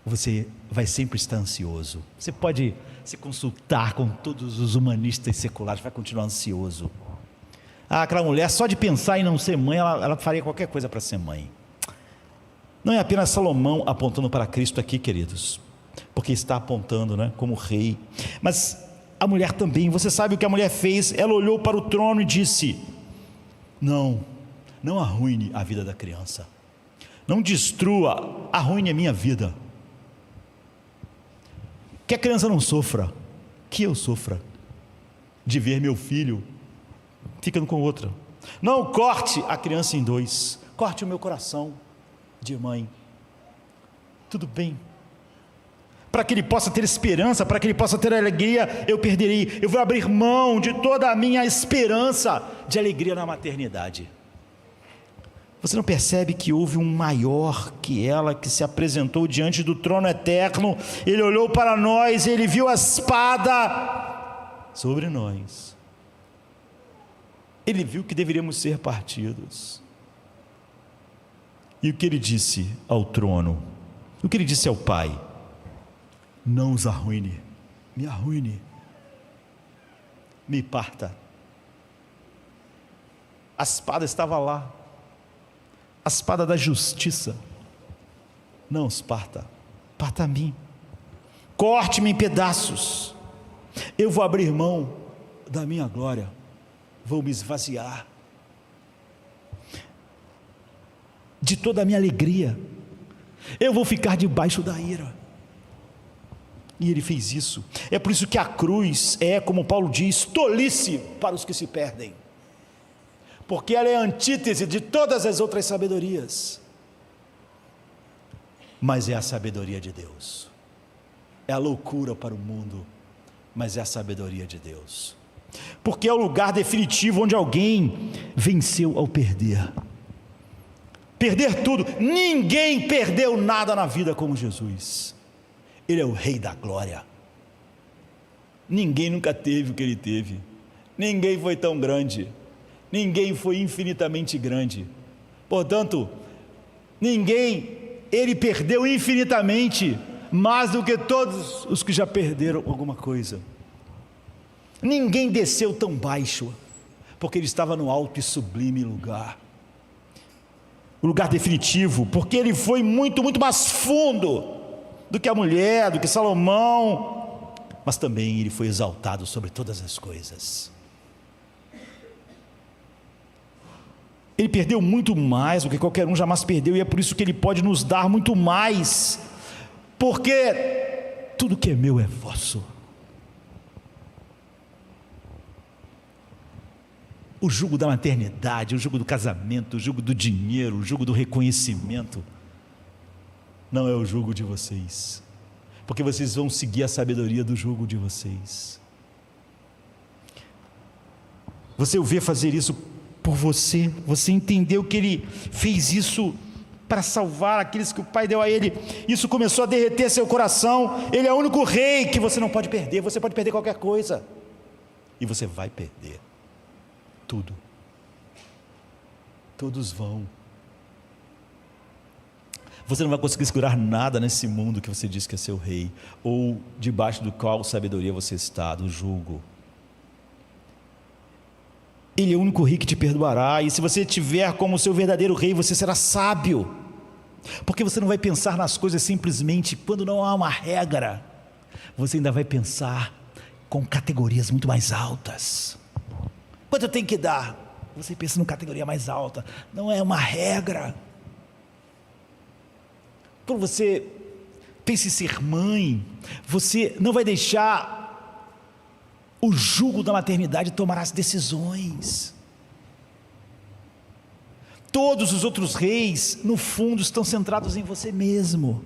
Você vai sempre estar ansioso. Você pode se consultar com todos os humanistas seculares, vai continuar ansioso. Aquela mulher, só de pensar em não ser mãe, ela faria qualquer coisa para ser mãe. Não é apenas Salomão apontando para Cristo aqui, queridos, porque está apontando, como rei, mas a mulher também. Você sabe o que a mulher fez? Ela olhou para o trono e disse: não arruine a vida da criança, não destrua, arruine a minha vida. Que a criança não sofra, que eu sofra de ver meu filho ficando com outra. Não corte a criança em dois, corte o meu coração de mãe. Tudo bem, para que ele possa ter esperança, para que ele possa ter alegria, eu perderei. Eu vou abrir mão de toda a minha esperança de alegria na maternidade. Você não percebe que houve um maior que ela, que se apresentou diante do trono eterno? Ele olhou para nós, ele viu a espada sobre nós. Ele viu que deveríamos ser partidos. E o que ele disse ao trono? O que ele disse ao Pai? Não os arruine, me arruine, me parta. A espada estava lá, a espada da justiça. Não os parta, parta a mim, corte-me em pedaços. Eu vou abrir mão da minha glória, vou me esvaziar de toda a minha alegria, eu vou ficar debaixo da ira. E ele fez isso. É por isso que a cruz é, como Paulo diz, tolice para os que se perdem, porque ela é a antítese de todas as outras sabedorias, mas é a sabedoria de Deus. É a loucura para o mundo, mas é a sabedoria de Deus, porque é o lugar definitivo onde alguém venceu ao perder tudo. Ninguém perdeu nada na vida como Jesus. Ele é o Rei da glória. Ninguém nunca teve o que ele teve. Ninguém foi tão grande. Ninguém foi infinitamente grande. Portanto, ele perdeu infinitamente mais do que todos os que já perderam alguma coisa. Ninguém desceu tão baixo, porque ele estava no alto e sublime lugar. O lugar definitivo, porque ele foi muito, muito mais fundo do que a mulher, do que Salomão, mas também ele foi exaltado sobre todas as coisas. Ele perdeu muito mais do que qualquer um jamais perdeu, e é por isso que ele pode nos dar muito mais, porque tudo que é meu é vosso. O jugo da maternidade, o jugo do casamento, o jugo do dinheiro, o jugo do reconhecimento, não é o jugo de vocês, porque vocês vão seguir a sabedoria do jugo de vocês. Você o vê fazer isso por você, você entendeu que ele fez isso para salvar aqueles que o Pai deu a ele. Isso começou a derreter seu coração. Ele é o único rei que você não pode perder. Você pode perder qualquer coisa, e você vai perder tudo. Todos vão. Você não vai conseguir segurar nada nesse mundo que você diz que é seu rei, ou debaixo do qual sabedoria você está, do jugo. Ele é o único rei que te perdoará, e se você tiver como seu verdadeiro rei, você será sábio, porque você não vai pensar nas coisas simplesmente quando não há uma regra, você ainda vai pensar com categorias muito mais altas. Quanto eu tenho que dar? Você pensa numa categoria mais alta, não é uma regra. Quando você pensa em ser mãe, você não vai deixar o jugo da maternidade tomar as decisões. Todos os outros reis, no fundo, estão centrados em você mesmo.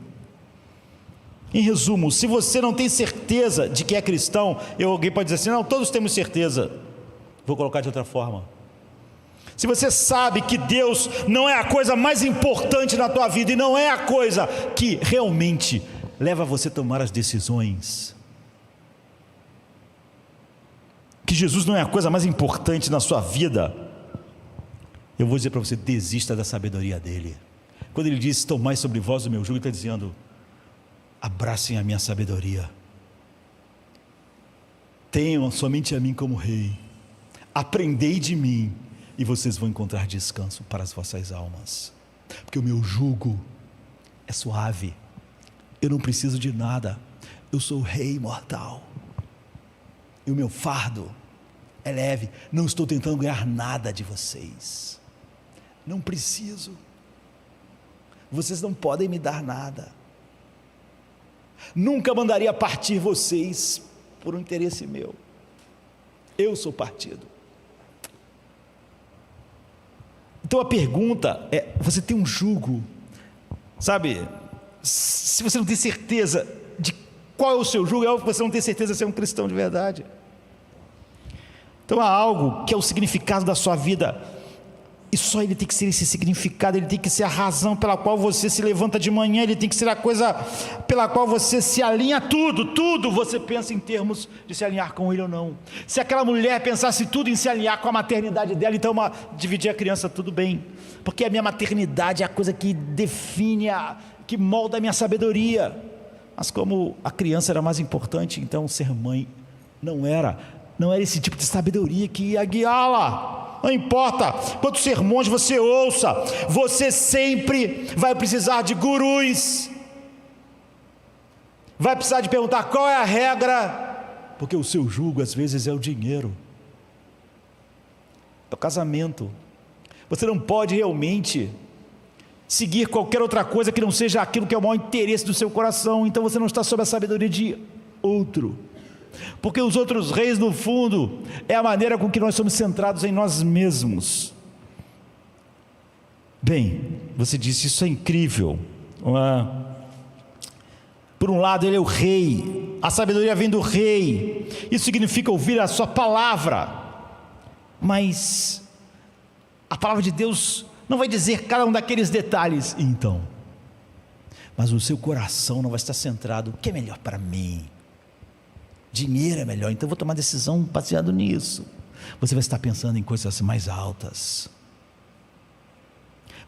Em resumo, se você não tem certeza de que é cristão, alguém pode dizer assim, não, todos temos certeza. Vou colocar de outra forma. Se você sabe que Deus não é a coisa mais importante na tua vida, e não é a coisa que realmente leva você a tomar as decisões, que Jesus não é a coisa mais importante na sua vida, eu vou dizer para você, desista da sabedoria dele. Quando ele diz, tomai sobre vós o meu jugo, ele está dizendo, abracem a minha sabedoria, tenham somente a mim como rei, aprendei de mim, e vocês vão encontrar descanso para as vossas almas, porque o meu jugo é suave, eu não preciso de nada, eu sou o rei imortal, e o meu fardo é leve, não estou tentando ganhar nada de vocês, não preciso, vocês não podem me dar nada, nunca mandaria partir vocês por um interesse meu, eu sou partido. Então a pergunta é, você tem um jugo, sabe, se você não tem certeza de qual é o seu jugo? É algo que você não tem certeza se é um cristão de verdade. Então há algo que é o significado da sua vida, e só ele tem que ser esse significado, ele tem que ser a razão pela qual você se levanta de manhã, ele tem que ser a coisa pela qual você se alinha. Tudo você pensa em termos de se alinhar com ele ou não. Se aquela mulher pensasse tudo em se alinhar com a maternidade dela, então dividir a criança, tudo bem, porque a minha maternidade é a coisa que define, que molda a minha sabedoria. Mas como a criança era mais importante, então ser mãe não era esse tipo de sabedoria que ia guiá-la. Não importa quantos sermões você ouça, você sempre vai precisar de gurus, vai precisar de perguntar qual é a regra, porque o seu jugo às vezes é o dinheiro, é o casamento. Você não pode realmente seguir qualquer outra coisa que não seja aquilo que é o maior interesse do seu coração. Então você não está sob a sabedoria de outro, porque os outros reis, no fundo, é a maneira com que nós somos centrados em nós mesmos. Bem, você disse, isso é incrível. Por um lado, ele é o rei, a sabedoria vem do rei, isso significa ouvir a sua palavra, mas a palavra de Deus não vai dizer cada um daqueles detalhes, então, mas o seu coração não vai estar centrado, o que é melhor para mim? Dinheiro é melhor, então eu vou tomar decisão baseado nisso. Você vai estar pensando em coisas mais altas,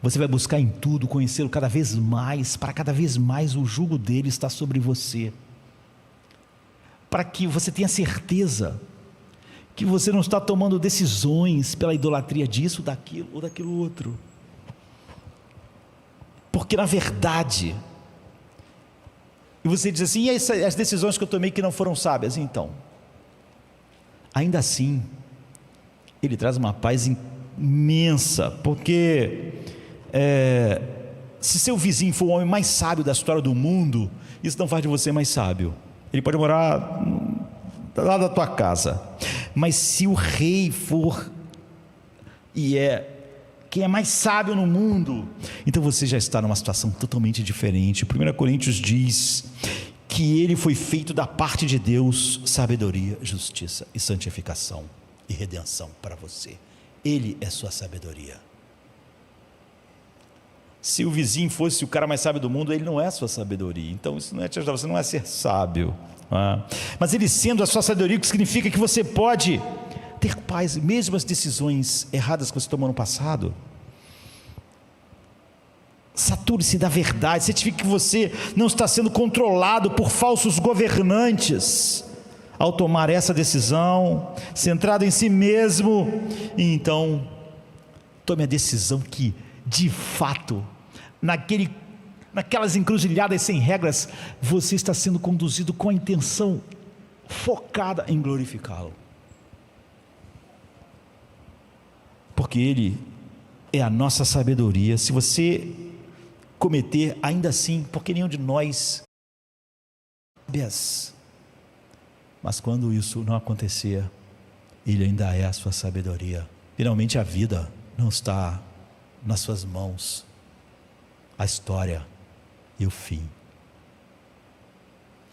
você vai buscar em tudo conhecê-lo cada vez mais, para cada vez mais o jugo dele estar sobre você, para que você tenha certeza que você não está tomando decisões pela idolatria disso, daquilo ou daquilo outro, porque na verdade, e você diz assim, e as decisões que eu tomei que não foram sábias? Então, ainda assim, ele traz uma paz imensa, porque se seu vizinho for o homem mais sábio da história do mundo, isso não faz de você mais sábio. Ele pode morar lá da tua casa, mas se o rei for, quem é mais sábio no mundo, então você já está numa situação totalmente diferente. 1 Coríntios diz que ele foi feito da parte de Deus, sabedoria, justiça e santificação e redenção para você. Ele é sua sabedoria. Se o vizinho fosse o cara mais sábio do mundo, ele não é a sua sabedoria, então isso não é te ajudar, você não é ser sábio, mas ele sendo a sua sabedoria, o que significa que você pode ter paz, mesmo as decisões erradas que você tomou no passado. Sature-se da verdade, certifique que você não está sendo controlado por falsos governantes, ao tomar essa decisão, centrado em si mesmo, e então, tome a decisão que, de fato, naquelas encruzilhadas sem regras, você está sendo conduzido com a intenção focada em glorificá-lo, porque ele é a nossa sabedoria. Se você cometer, ainda assim, porque nenhum de nós, mas quando isso não acontecer, ele ainda é a sua sabedoria. Finalmente a vida não está nas suas mãos, a história e o fim.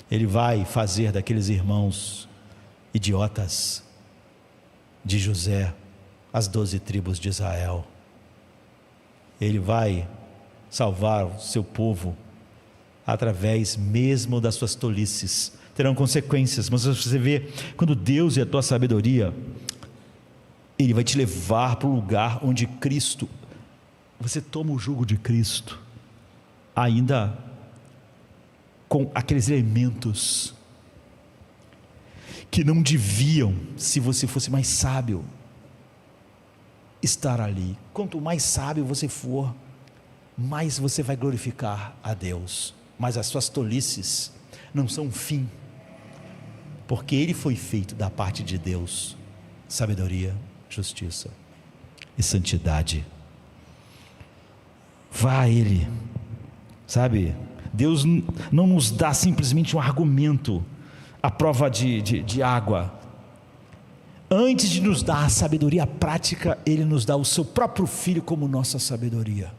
Ele vai fazer daqueles irmãos idiotas de José as 12 tribos de Israel. Ele vai salvar o seu povo através mesmo das suas tolices. Terão consequências, mas você vê, quando Deus é a tua sabedoria, Ele vai te levar para o lugar onde Cristo, você toma o jugo de Cristo, ainda com aqueles elementos que não deviam, se você fosse mais sábio, estar ali. Quanto mais sábio você for, mais você vai glorificar a Deus, mas as suas tolices não são um fim, porque ele foi feito da parte de Deus, sabedoria, justiça e santidade. Vá a ele, sabe, Deus não nos dá simplesmente um argumento à prova de água. Antes de nos dar a sabedoria prática, Ele nos dá o seu próprio Filho como nossa sabedoria,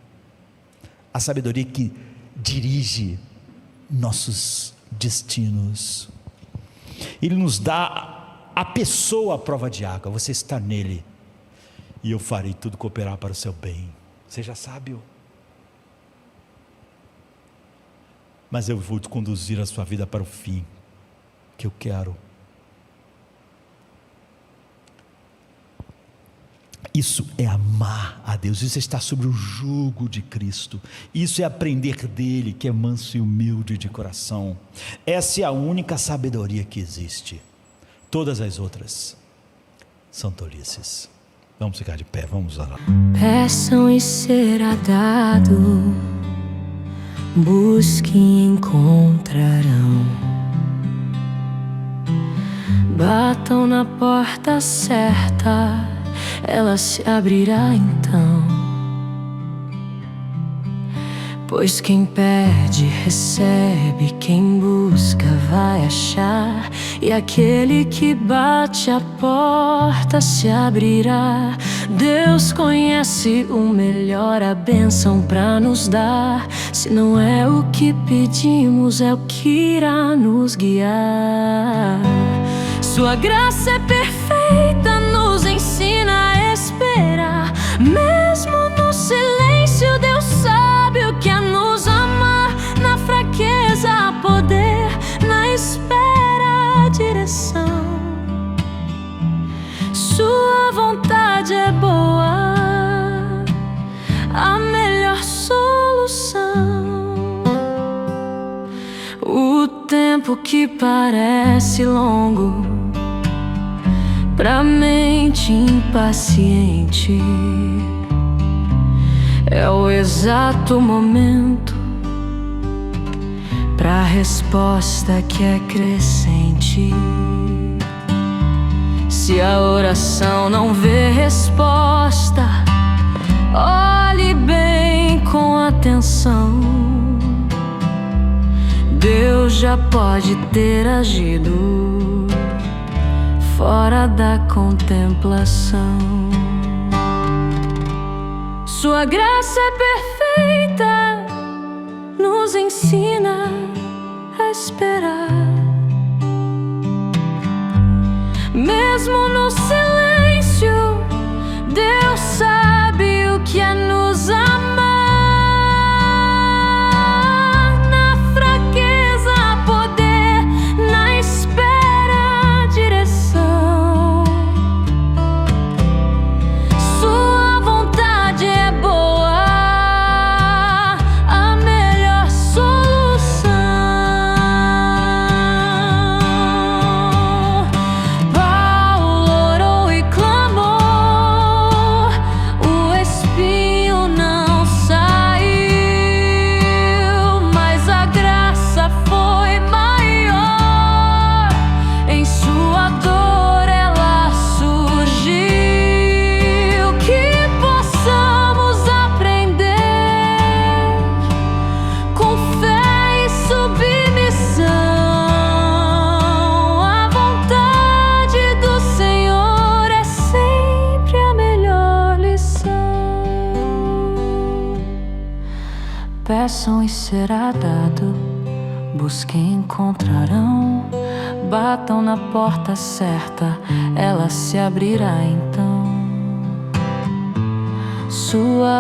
a sabedoria que dirige nossos destinos. Ele nos dá a pessoa à prova de água. Você está nele, e eu farei tudo cooperar para o seu bem. Seja sábio, mas eu vou conduzir a sua vida para o fim que eu quero. Isso é amar a Deus, isso é estar sobre o jugo de Cristo, isso é aprender dele, que é manso e humilde de coração. Essa é a única sabedoria que existe. Todas as outras são tolices. Vamos ficar de pé, vamos orar. Peçam e será dado, busquem e encontrarão, batam na porta certa, ela se abrirá então. Pois quem pede recebe, quem busca vai achar, e aquele que bate a porta se abrirá. Deus conhece o melhor, a bênção pra nos dar. Se não é o que pedimos, é o que irá nos guiar. Sua graça é perfeita, nos ensina a esperar. Mesmo no silêncio, Deus sabe o que é nos amar. Na fraqueza há poder, na espera há direção. Sua vontade é boa, a melhor solução. O tempo que parece longo pra mente impaciente é o exato momento pra resposta que é crescente. Se a oração não vê resposta, olhe bem com atenção. Deus já pode ter agido fora da contemplação. Sua graça é perfeita, nos ensina a esperar. Mesmo no silêncio, Deus sabe o que é nos amar. Na fraqueza há poder, na espera direção. Sua vontade é boa, a melhor solução. Paulo orou e clamou, o espinho não saiu, mas a graça foi maior. Em sua dor ela surgiu. Que possamos aprender com fé e submissão. A vontade do Senhor é sempre a melhor lição. Peçam e será dado, busquem e encontrarão, batam na porta certa, ela se abrirá então. Sua